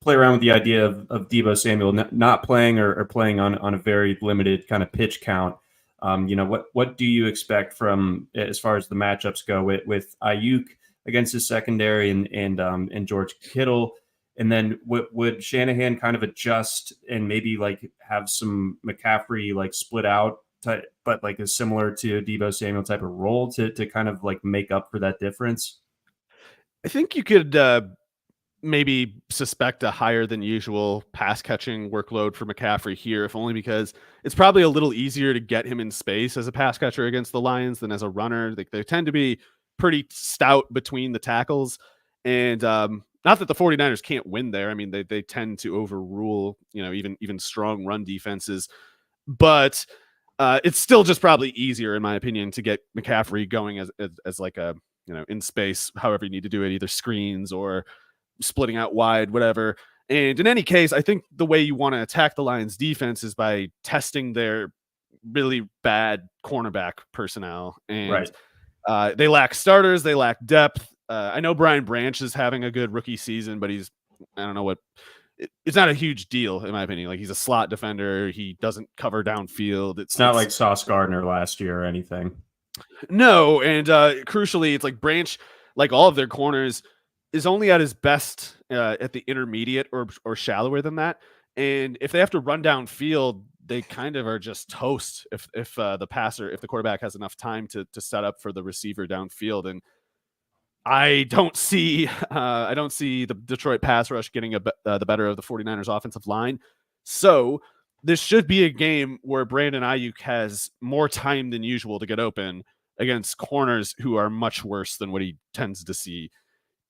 play around with the idea of Deebo Samuel not playing or playing on a very limited kind of pitch count. What do you expect from as far as the matchups go with Ayuk against his secondary and George Kittle? And then would Shanahan kind of adjust and maybe like have some McCaffrey like split out type, but like a similar to Deebo Samuel type of role to kind of like make up for that difference? I think you could maybe suspect a higher than usual pass catching workload for McCaffrey here, if only because it's probably a little easier to get him in space as a pass catcher against the Lions than as a runner. They tend to be pretty stout between the tackles, and not that the 49ers can't win there. I mean, they tend to overrule, even strong run defenses, but it's still just probably easier, in my opinion, to get McCaffrey going as like a, in space, however you need to do it, either screens or splitting out wide, whatever. And in any case, I think the way you want to attack the Lions defense is by testing their really bad cornerback personnel. And right. They lack starters. They lack depth. I know Brian Branch is having a good rookie season, but it's not a huge deal in my opinion. Like, he's a slot defender. He doesn't cover downfield. It's not like Sauce Gardner last year or anything. No. And crucially, it's like Branch, like all of their corners, is only at his best at the intermediate or shallower than that. And if they have to run downfield, they kind of are just toast if the quarterback has enough time to set up for the receiver downfield. And I don't see the Detroit pass rush getting the better of the 49ers offensive line. So this should be a game where Brandon Ayuk has more time than usual to get open against corners who are much worse than what he tends to see.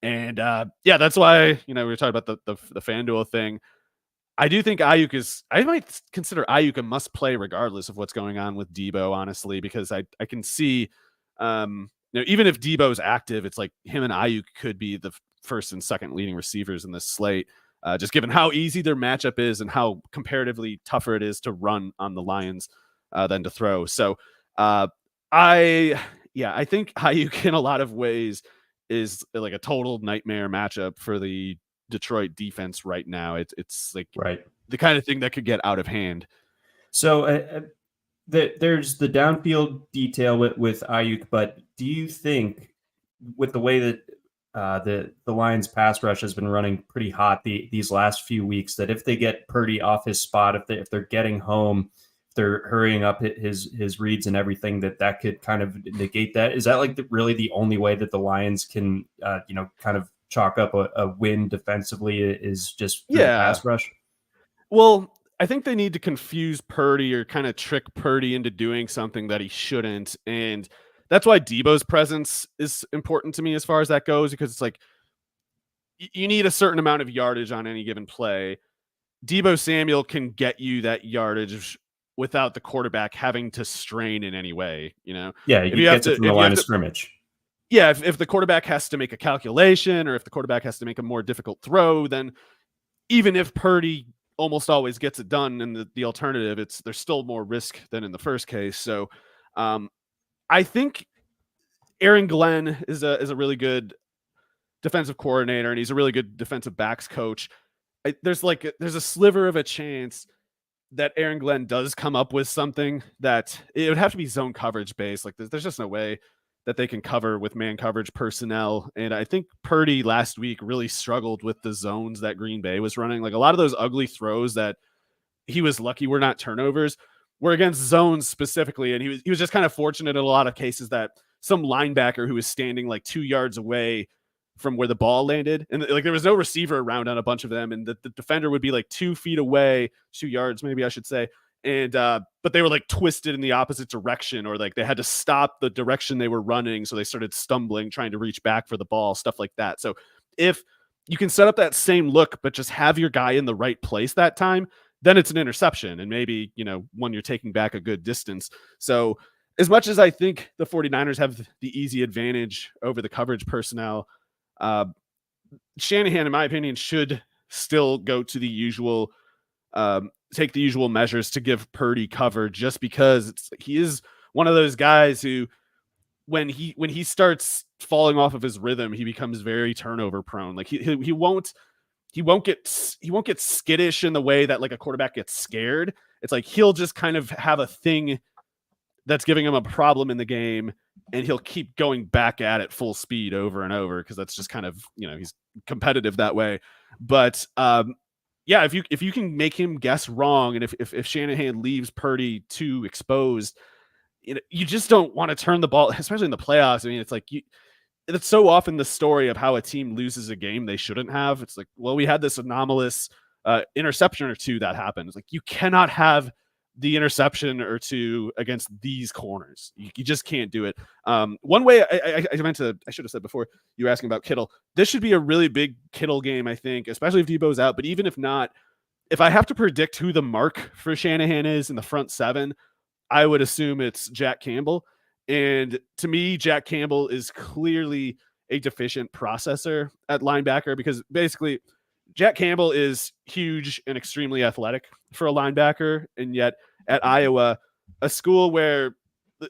And that's why, we were talking about the FanDuel thing. I do think I might consider Ayuk a must play regardless of what's going on with Debo, honestly, because I can see, even if Debo's active, it's like him and Ayuk could be the first and second leading receivers in this slate, just given how easy their matchup is and how comparatively tougher it is to run on the Lions than to throw. So I think Ayuk in a lot of ways is like a total nightmare matchup for the Detroit defense right now. It's like the kind of thing that could get out of hand. So there's the downfield detail with Ayuk, but do you think with the way that the Lions pass rush has been running pretty hot these last few weeks, that if they get Purdy off his spot, if they're getting home, if they're hurrying up his reads and everything, that could kind of negate that? Is that like really the only way that the Lions can kind of chalk up a win defensively, is just the pass rush? Well, I think they need to confuse Purdy or kind of trick Purdy into doing something that he shouldn't. And that's why Debo's presence is important to me as far as that goes, because it's like you need a certain amount of yardage on any given play. Debo Samuel can get you that yardage without the quarterback having to strain in any way, Yeah, if you have to from the line of scrimmage. Yeah, if the quarterback has to make a calculation or if the quarterback has to make a more difficult throw, then even if Purdy almost always gets it done in the alternative, there's still more risk than in the first case. So I think Aaron Glenn is a really good defensive coordinator, and he's a really good defensive backs coach. There's a sliver of a chance that Aaron Glenn does come up with something that it would have to be zone coverage based. Like there's just no way that they can cover with man coverage personnel. And I think Purdy last week really struggled with the zones that Green Bay was running. Like a lot of those ugly throws that he was lucky were not turnovers were against zones specifically. And he was just kind of fortunate in a lot of cases that some linebacker who was standing like 2 yards away from where the ball landed, and like there was no receiver around on a bunch of them, and the defender would be like 2 feet away, 2 yards maybe I should say, and but they were like twisted in the opposite direction, or like they had to stop the direction they were running, so they started stumbling trying to reach back for the ball, stuff like that. So if you can set up that same look but just have your guy in the right place that time, then it's an interception, and maybe when you're taking back a good distance. So as much as I think the 49ers have the easy advantage over the coverage personnel, Shanahan, in my opinion, should still go to the usual, take the usual measures to give Purdy cover, just because he is one of those guys who, when he starts falling off of his rhythm, he becomes very turnover prone. Like he won't get skittish in the way that like a quarterback gets scared. It's like he'll just kind of have a thing that's giving him a problem in the game, and he'll keep going back at it full speed over and over, because that's just kind of, he's competitive that way. But if you can make him guess wrong, and if Shanahan leaves Purdy too exposed, you just don't want to turn the ball, especially in the playoffs. I mean, it's like it's so often the story of how a team loses a game they shouldn't have. It's like, well, we had this anomalous interception or two that happened. It's like, you cannot have the interception or two against these corners. You just can't do it. One way I should have said before you were asking about Kittle, this should be a really big Kittle game, I think, especially if Debo's out. But even if not, if I have to predict who the mark for Shanahan is in the front seven, I would assume it's Jack Campbell. And to me, Jack Campbell is clearly a deficient processor at linebacker, because basically Jack Campbell is huge and extremely athletic for a linebacker, and yet at Iowa, a school where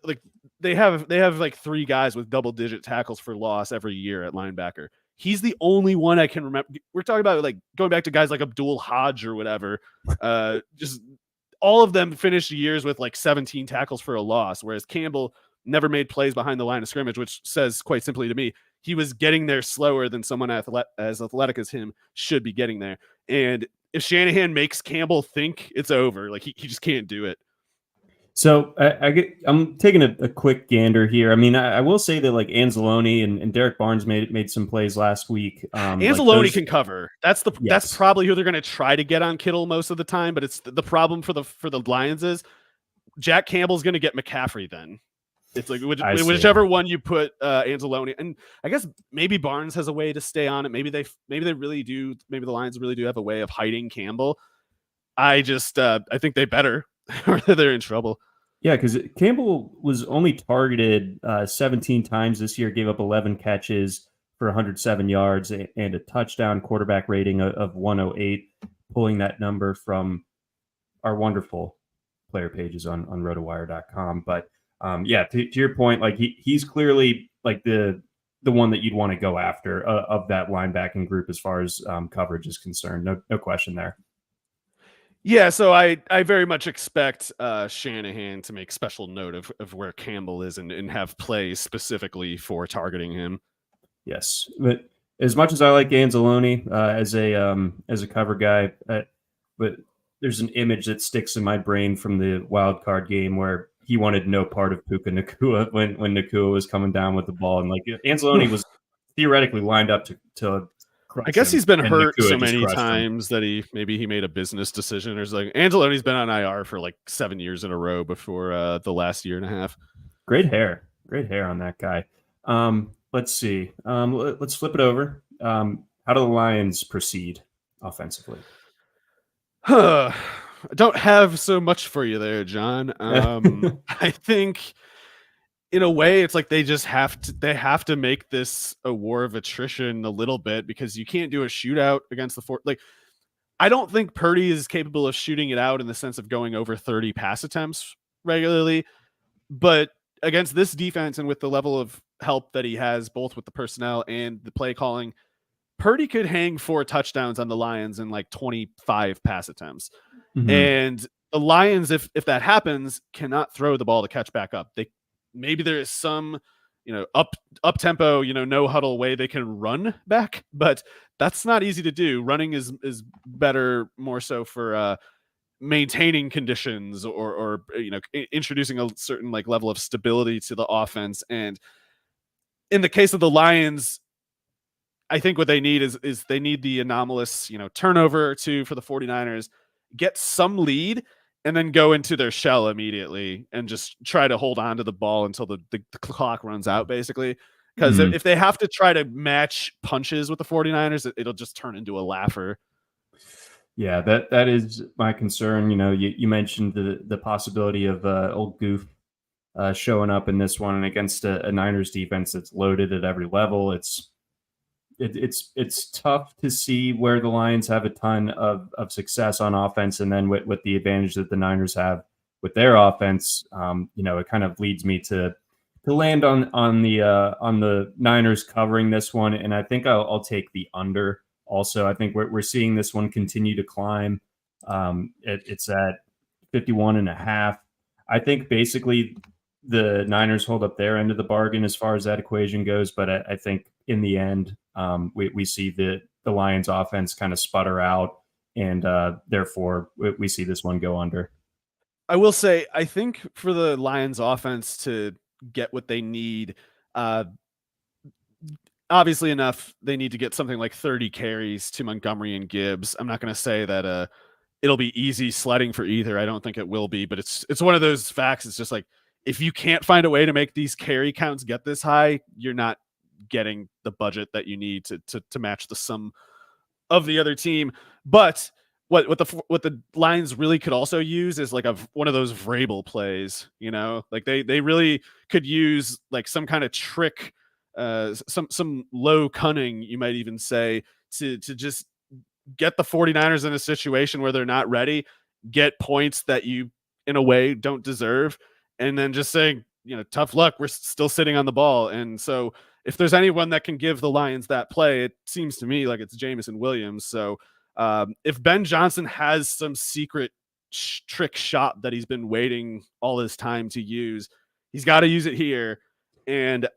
like they have like 3 guys with double-digit tackles for loss every year at linebacker, he's the only one I can remember. We're talking about like going back to guys like Abdul Hodge or whatever. Just all of them finished years with like 17 tackles for a loss, whereas Campbell never made plays behind the line of scrimmage, which says quite simply to me, he was getting there slower than someone as athletic as him should be getting there. And if Shanahan makes Campbell think, it's over. Like he just can't do it. So I'm taking a quick gander here. I mean, I will say that like Anzalone and Derek Barnes made some plays last week. Anzalone can cover. That's Yes. probably who they're going to try to get on Kittle most of the time. But it's the problem for the Lions is Jack Campbell's going to get McCaffrey. Then it's like whichever one you put Anzalone, and I guess maybe Barnes has a way to stay on it. Maybe they really do. Maybe the Lions really do have a way of hiding Campbell. I think they better. Or they're in trouble. Yeah, because Campbell was only targeted 17 times this year, gave up 11 catches for 107 yards and a touchdown, quarterback rating of 108, pulling that number from our wonderful player pages on RotoWire.com. But yeah, to your point, like he's clearly like the one that you'd want to go after of that linebacking group as far as coverage is concerned. No question there. Yeah, so I very much expect Shanahan to make special note of where Campbell is and have plays specifically for targeting him. Yes, but as much as I like Anzalone as a cover guy, but there's an image that sticks in my brain from the wild card game where he wanted no part of Puka Nacua when Nacua was coming down with the ball, and like Anzalone was theoretically lined up to I guess he's been hurt Nacua so many times that he made a business decision. There's like Anzalone's been on IR for like 7 years in a row before the last year and a half. Great hair on that guy. Let's see. Let's flip it over. How do the Lions proceed offensively? I don't have so much for you there, John. I think in a way, it's like they have to make this a war of attrition a little bit because you can't do a shootout against the like. I don't think Purdy is capable of shooting it out in the sense of going over 30 pass attempts regularly, but against this defense and with the level of help that he has, both with the personnel and the play calling, Purdy could hang 4 touchdowns on the Lions in like 25 pass attempts. Mm-hmm. And the Lions, if that happens, cannot throw the ball to catch back up. Maybe there is some, up tempo, no huddle way they can run back, but that's not easy to do. Running is better, more so for maintaining conditions or introducing a certain like level of stability to the offense. And in the case of the Lions, I think what they need is they need the anomalous, turnover or two for the 49ers, get some lead, and then go into their shell immediately and just try to hold on to the ball until the clock runs out, basically. Because if they have to try to match punches with the 49ers, it'll just turn into a laugher. Yeah, that is my concern. You mentioned the possibility of old Goof showing up in this one, and against a Niners defense that's loaded at every level. It's tough to see where the Lions have a ton of success on offense, and then with the advantage that the Niners have with their offense, it kind of leads me to land on the Niners covering this one, and I think I'll take the under. Also, I think we're seeing this one continue to climb. It's at 51.5. I think basically the Niners hold up their end of the bargain as far as that equation goes, but I think in the end, we see the Lions offense kind of sputter out, and therefore we see this one go under. I will say, I think for the Lions offense to get what they need, obviously enough, they need to get something like 30 carries to Montgomery and Gibbs. I'm not going to say that it'll be easy sledding for either. I don't think it will be, but it's one of those facts. It's just like, if you can't find a way to make these carry counts get this high, you're not getting the budget that you need to match the sum of the other team. But what the Lions really could also use is like one of those Vrabel plays, like they really could use like some kind of trick, some low cunning, you might even say, to just get the 49ers in a situation where they're not ready, get points that you in a way don't deserve, and then just saying, tough luck, we're still sitting on the ball. And so if there's anyone that can give the Lions that play, it seems to me like it's Jameson Williams. So if Ben Johnson has some secret trick shot that he's been waiting all this time to use, he's got to use it here. And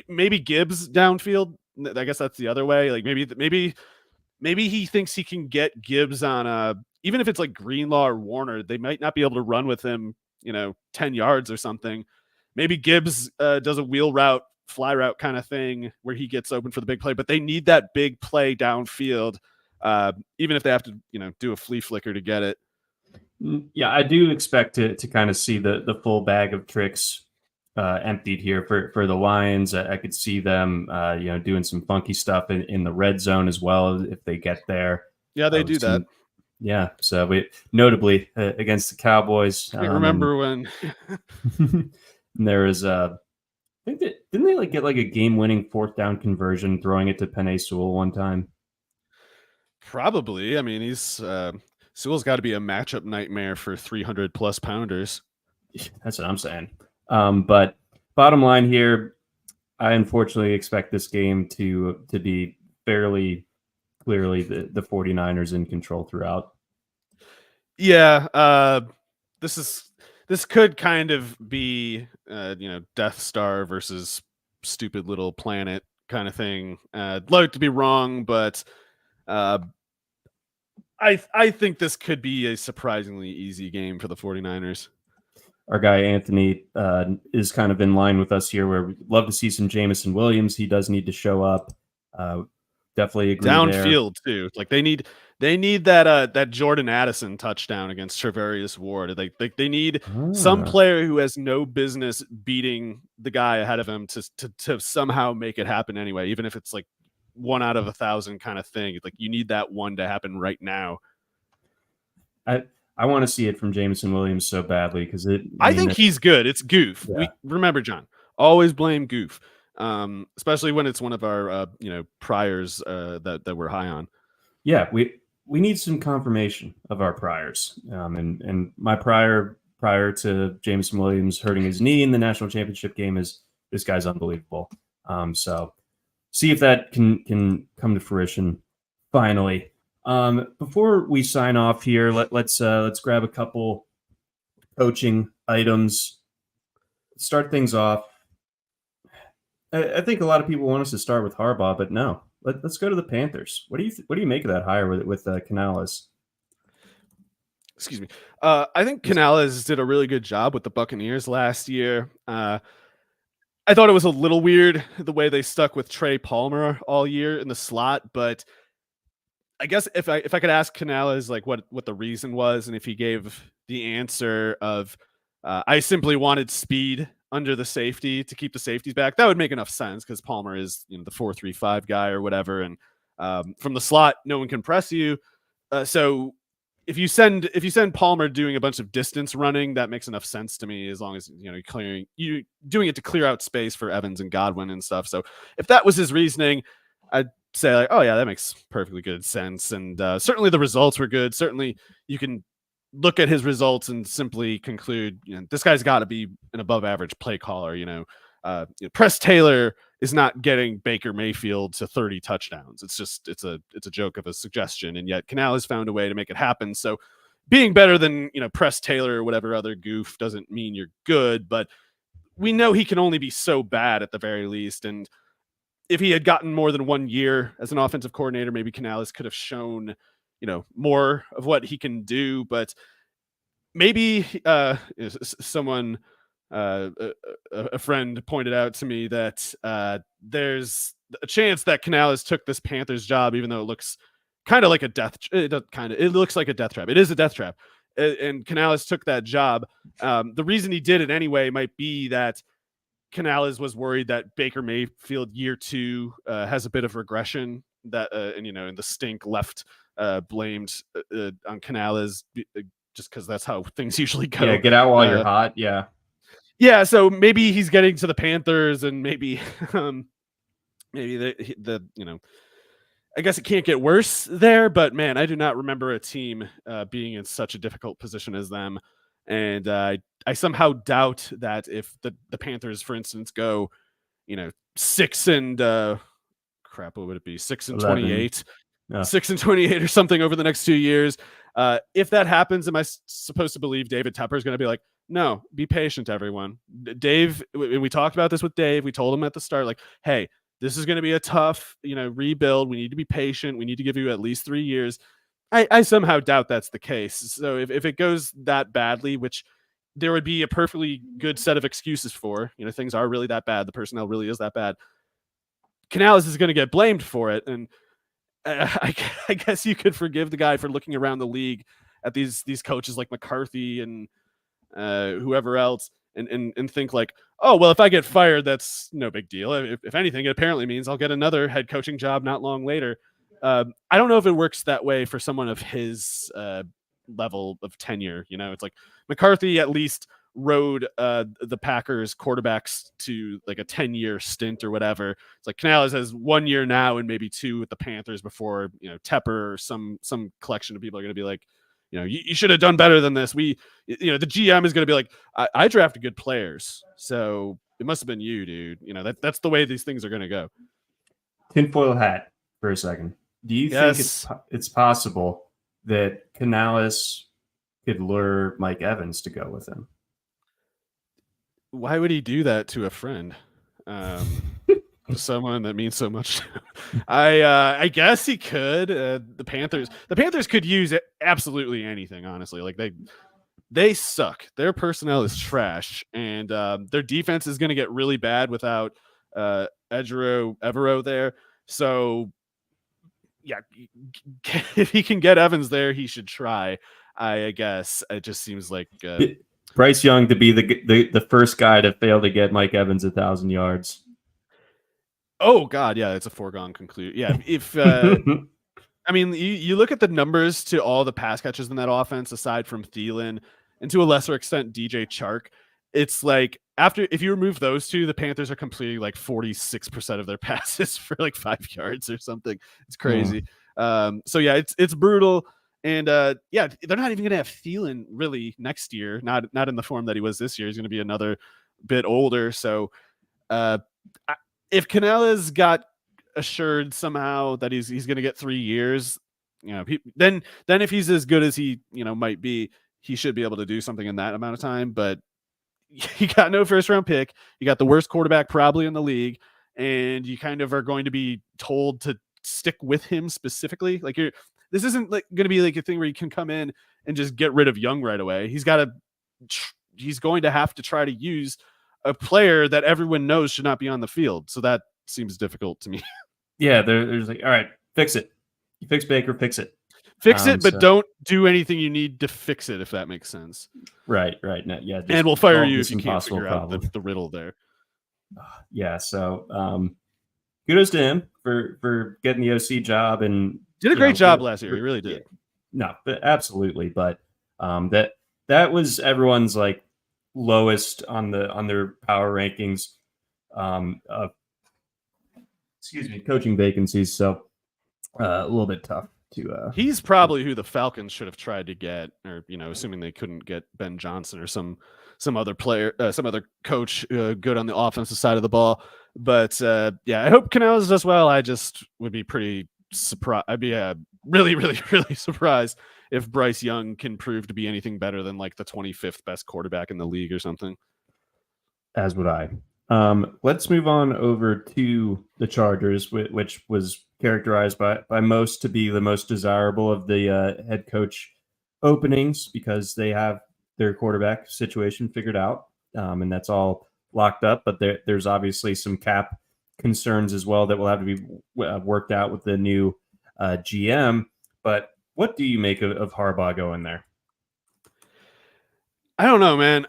maybe Gibbs downfield. I guess that's the other way. Like maybe maybe he thinks he can get Gibbs on even if it's like Greenlaw or Warner, they might not be able to run with him, 10 yards or something. Maybe Gibbs does a wheel route, fly route kind of thing where he gets open for the big play, but they need that big play downfield, even if they have to, do a flea flicker to get it. Yeah, I do expect to kind of see the full bag of tricks emptied here for the Lions. I could see them, doing some funky stuff in the red zone as well if they get there. Yeah, they do that. Yeah, so notably against the Cowboys. I remember when there was I think that didn't they get a game-winning 4th down conversion throwing it to Penei Sewell one time? Probably. I mean, Sewell's got to be a matchup nightmare for 300+ pounders. That's what I'm saying. But bottom line here, I unfortunately expect this game to be fairly clearly the 49ers in control throughout. Yeah, this could kind of be Death Star versus stupid little planet kind of thing. I'd like to be wrong, but I think this could be a surprisingly easy game for the 49ers. Our guy Anthony is kind of in line with us here, where we'd love to see some Jameson Williams. He does need to show up. Definitely agree downfield too. Like they need that Jordan Addison touchdown against Treverius Ward. They need some player who has no business beating the guy ahead of him to somehow make it happen anyway, even if it's like 1 out of 1,000 kind of thing. Like you need that one to happen right now. I want to see it from Jameson Williams so badly because I think he's good. It's Goof. Yeah. We remember, John, always blame Goof, especially when it's one of our priors that we're high on. Yeah, we need some confirmation of our priors. And my prior to Jameson Williams hurting his knee in the national championship game is this guy's unbelievable. So see if that can come to fruition finally. Before we sign off here, let's grab a couple coaching items. Start things off. I think a lot of people want us to start with Harbaugh, but no. Let's go to the Panthers. What do you make of that hire with Canales? Excuse me. I think Canales did a really good job with the Buccaneers last year. I thought it was a little weird the way they stuck with Trey Palmer all year in the slot, but I guess if I could ask Canales like what the reason was, and if he gave the answer of I simply wanted speed under the safety to keep the safeties back, that would make enough sense because Palmer is the 4-3-5 guy or whatever, and from the slot no one can press you. So if you send Palmer doing a bunch of distance running, that makes enough sense to me, as long as you doing it to clear out space for Evans and Godwin and stuff. So if that was his reasoning, I'd say like, oh yeah, that makes perfectly good sense. And certainly the results were good. Certainly you can look at his results and simply conclude, this guy's got to be an above average play caller. Press Taylor is not getting Baker Mayfield to 30 touchdowns. It's a joke of a suggestion. And yet Canales found a way to make it happen. So being better than, Press Taylor or whatever other goof doesn't mean you're good, but we know he can only be so bad at the very least. And if he had gotten more than 1 year as an offensive coordinator, maybe Canales could have shown, more of what he can do. But maybe someone, a friend pointed out to me that there's a chance that Canales took this Panthers job, even though it looks kind of like a death. It looks like a death trap. It is a death trap. And Canales took that job. The reason he did it anyway might be that Canales was worried that Baker Mayfield year 2 has a bit of regression that, and the stink left blamed on Canales just because that's how things usually go. Yeah, get out while you're hot. Yeah. Yeah. So maybe he's getting to the Panthers and maybe the I guess it can't get worse there, but man, I do not remember a team being in such a difficult position as them. And I somehow doubt that if the Panthers, for instance, go, 6 and what would it be? 6 and 28, 6 and 28 or something over the next 2 years. If that happens, am I supposed to believe David Tepper is going to be like, no, be patient, everyone. Dave, and we talked about this with Dave. We told him at the start, like, hey, this is going to be a tough, rebuild. We need to be patient. We need to give you at least 3 years. I somehow doubt that's the case. So if it goes that badly, which there would be a perfectly good set of excuses for, things are really that bad. The personnel really is that bad. Canales is going to get blamed for it. And I guess you could forgive the guy for looking around the league at these coaches like McCarthy and whoever else and think like, oh, well, if I get fired, that's no big deal. If anything, it apparently means I'll get another head coaching job not long later. I don't know if it works that way for someone of his level of tenure. It's like McCarthy at least rode the Packers quarterbacks to like a 10-year stint or whatever. It's like Canales has 1 year now and maybe 2 with the Panthers before, Tepper or some collection of people are going to be like, you should have done better than this. The GM is going to be like, I drafted good players, so it must have been you, dude. That's the way these things are going to go. Tinfoil hat for a second. Do you think it's possible that Canales could lure Mike Evans to go with him? Why would he do that to a friend? Someone that means so much. I guess he could. The Panthers could use absolutely anything, honestly. Like they suck. Their personnel is trash, and their defense is going to get really bad without Evero there. So yeah, if he can get Evans there, he should try. I guess it just seems like Bryce Young to be the first guy to fail to get Mike Evans 1,000 yards. Oh God, yeah, it's a foregone conclusion. Yeah, if I mean, you look at the numbers to all the pass catches in that offense, aside from Thielen and to a lesser extent DJ Chark, it's like if you remove those two, the Panthers are completing like 46% of their passes for like 5 yards or something. It's crazy. So yeah, it's brutal. And yeah, they're not even going to have Thielen really next year. Not in the form that he was this year. He's going to be another bit older. So if Canales got assured somehow that he's going to get 3 years, then if he's as good as he might be, he should be able to do something in that amount of time. But you got no first round pick. You got the worst quarterback probably in the league, and you kind of are going to be told to stick with him specifically. Like this isn't like going to be like a thing where you can come in and just get rid of Young right away. He's going to have to try to use a player that everyone knows should not be on the field. So that seems difficult to me. Yeah, there's like, all right, fix it. You fix Baker, fix it. Fix it, but don't do anything you need to fix it, if that makes sense. Right. No, yeah. And we'll fire you if you can't figure out the riddle there. Yeah, so kudos to him for getting the OC job and did a great job last year. He really did. No, but absolutely. But that was everyone's like lowest on their power rankings of coaching vacancies. So a little bit tough to he's probably who the Falcons should have tried to get, or assuming they couldn't get Ben Johnson or some other player, some other coach good on the offensive side of the ball. But yeah, I hope Canales does well. I just would be pretty surprised. I'd be really, really, really surprised if Bryce Young can prove to be anything better than like the 25th best quarterback in the league or something. As would I. Let's move on over to the Chargers, which was characterized by most to be the most desirable of the head coach openings because they have their quarterback situation figured out, and that's all locked up. But there's obviously some cap concerns as well that will have to be worked out with the new GM. But what do you make of Harbaugh going there? I don't know, man.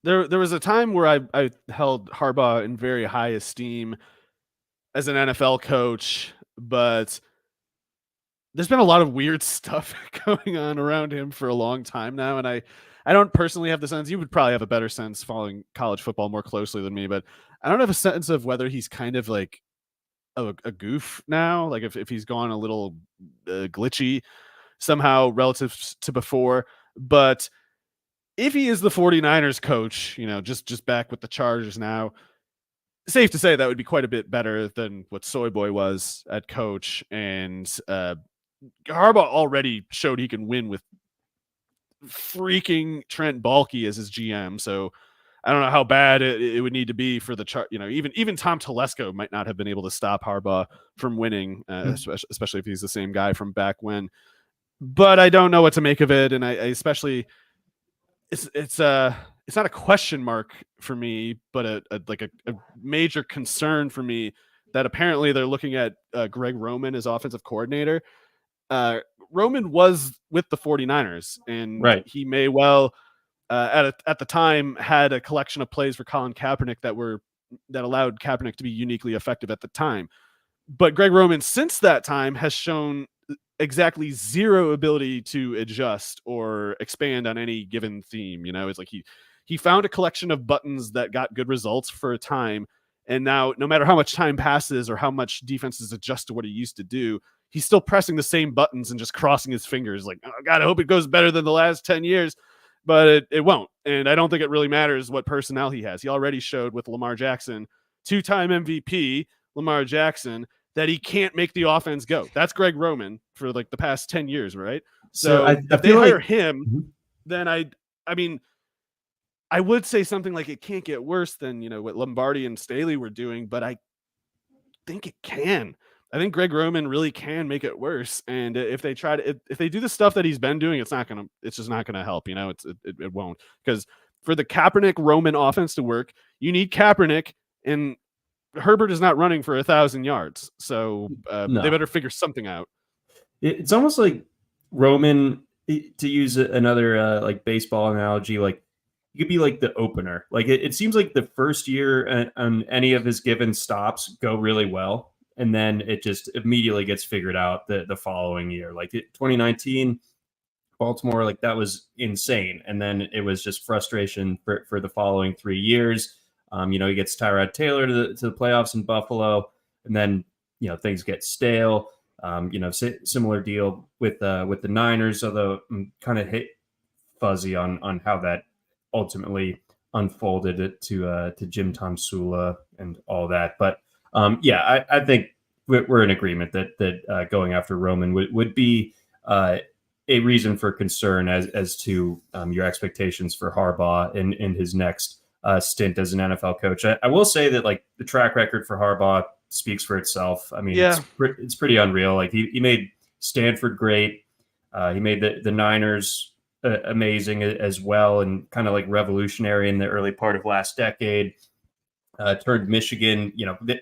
There was a time where I held Harbaugh in very high esteem as an NFL coach, but there's been a lot of weird stuff going on around him for a long time now, and I don't personally have the sense. You would probably have a better sense following college football more closely than me, but I don't have a sense of whether he's kind of like a goof now, like if he's gone a little glitchy somehow relative to before. But if he is the 49ers coach, just back with the Chargers now, safe to say that would be quite a bit better than what Soy Boy was at coach. And Harbaugh already showed he can win with freaking Trent Baalke as his GM. So I don't know how bad it would need to be for the chart. Even Tom Telesco might not have been able to stop Harbaugh from winning, especially if he's the same guy from back when. But I don't know what to make of it, and I especially it's not a question mark for me, but a major concern for me that apparently they're looking at Greg Roman as offensive coordinator. Roman was with the 49ers, and Right. he may well at the time had a collection of plays for Colin Kaepernick that allowed Kaepernick to be uniquely effective at the time. But Greg Roman since that time has shown exactly zero ability to adjust or expand on any given theme. It's like he found a collection of buttons that got good results for a time, and now no matter how much time passes or how much defenses adjust to what he used to do, he's still pressing the same buttons and just crossing his fingers like, oh God, I hope it goes better than the last 10 years. But it won't. And I don't think it really matters what personnel he has. He already showed with Lamar Jackson, 2-time MVP Lamar Jackson, that he can't make the offense go. That's Greg Roman for like the past 10 years, right? So if they hire him, then I mean, I would say something like it can't get worse than, what Lombardi and Staley were doing, but I think it can. I think Greg Roman really can make it worse. And if they if they do the stuff that he's been doing, it's just not going to help. It won't, because for the Kaepernick Roman offense to work, you need Kaepernick, and Herbert is not running for 1,000 yards. So they better figure something out. It's almost like Roman, to use another like baseball analogy, like he could be like the opener. Like it seems like the first year on any of his given stops go really well. And then it just immediately gets figured out the following year. Like 2019, Baltimore, like that was insane. And then it was just frustration for the following 3 years. He gets Tyrod Taylor to the playoffs in Buffalo, and then things get stale. Similar deal with the Niners, although I'm kind of fuzzy on how that ultimately unfolded it to Jim Tomsula and all that. But I think we're in agreement that going after Roman would be a reason for concern as to your expectations for Harbaugh in his next stint as an NFL coach. I will say that like the track record for Harbaugh speaks for itself. I mean, it's pretty unreal. Like he made Stanford great. He made the Niners amazing as well, and kind of like revolutionary in the early part of last decade. Turned Michigan,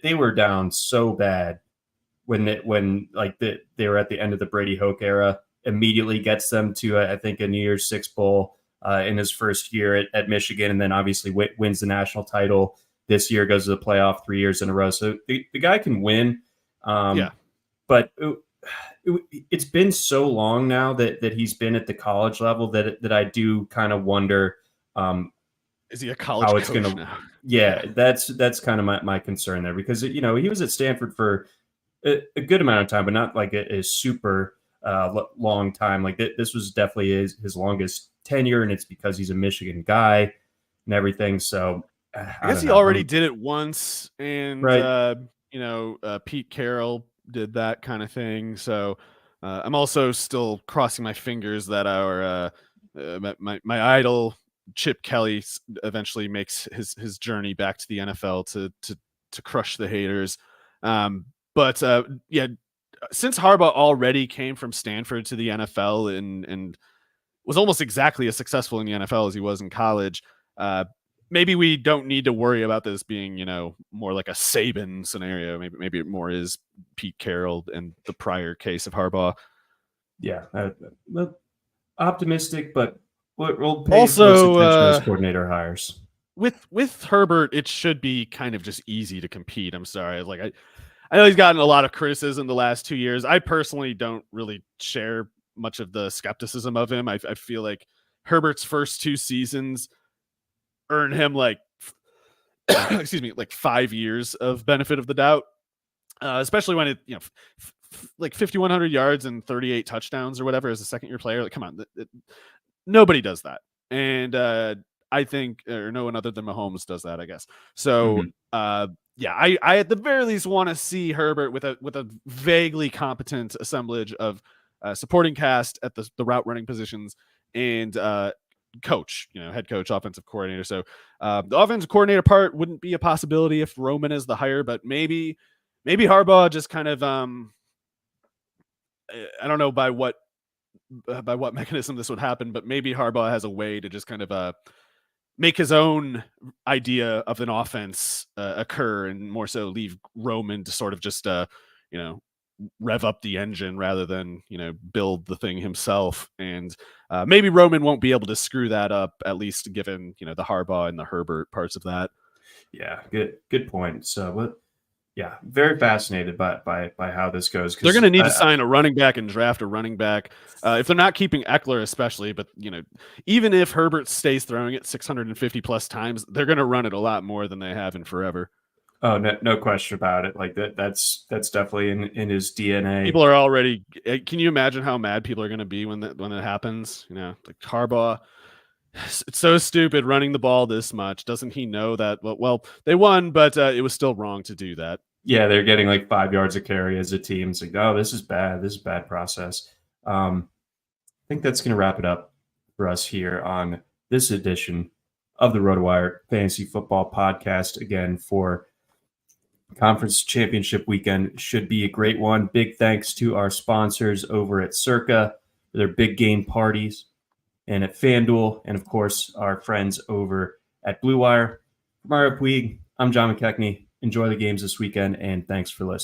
they were down so bad when they were at the end of the Brady Hoke era. Immediately gets them to I think a New Year's Six bowl in his first year at Michigan, and then obviously wins the national title this year. Goes to the playoff 3 years in a row. So the guy can win. But it's been so long now that he's been at the college level that I do kind of wonder. Is he a college coach now? Yeah, that's kind of my concern there, because he was at Stanford for a good amount of time, but not like a super long time. Like this was definitely his longest tenure, and it's because he's a Michigan guy and everything. So I guess he already did it once, and right. Pete Carroll did that kind of thing. So I'm also still crossing my fingers that our my idol Chip Kelly eventually makes his journey back to the NFL to crush the haters. But since Harbaugh already came from Stanford to the NFL and was almost exactly as successful in the NFL as he was in college, maybe we don't need to worry about this being, more like a Saban scenario. Maybe it more is Pete Carroll and the prior case of Harbaugh. Yeah, optimistic, but we'll pay also attention to those coordinator hires. With Herbert, it should be kind of just easy to compete. I'm sorry, I know he's gotten a lot of criticism the last 2 years. I personally don't really share much of the skepticism of him. I feel like Herbert's first 2 seasons earned him like 5 years of benefit of the doubt, especially when it like 5,100 yards and 38 touchdowns or whatever as a second-year player. Like, come on, nobody does that, and I think, or no one other than Mahomes does that, I guess. So, I at the very least want to see Herbert with a vaguely competent assemblage of supporting cast at the route running positions, and coach, head coach, offensive coordinator. So the offensive coordinator part wouldn't be a possibility if Roman is the hire, but maybe Harbaugh just kind of I don't know by what mechanism this would happen, but maybe Harbaugh has a way to just kind of make his own idea of an offense occur, and more so leave Roman to sort of just rev up the engine rather than build the thing himself. And maybe Roman won't be able to screw that up, at least given the Harbaugh and the Herbert parts of that. Yeah, good point. So yeah, very fascinated by how this goes. They're going to need to sign a running back and draft a running back if they're not keeping Eckler, especially. But even if Herbert stays throwing it 650 plus times, they're going to run it a lot more than they have in forever. Oh, no question about it. Like that's definitely in his DNA. People are already. Can you imagine how mad people are going to be when it happens? Like Harbaugh. It's so stupid running the ball this much. Doesn't he know that? Well, they won, but it was still wrong to do that. Yeah, they're getting like 5 yards of carry as a team. It's like, oh, this is bad. This is a bad process. I think that's going to wrap it up for us here on this edition of the RotoWire Fantasy Football Podcast. Again, for Conference Championship weekend, should be a great one. Big thanks to our sponsors over at Circa for their big game parties, and at FanDuel, and of course our friends over at Blue Wire. Mario Puig, I'm John McKechnie. Enjoy the games this weekend, and thanks for listening.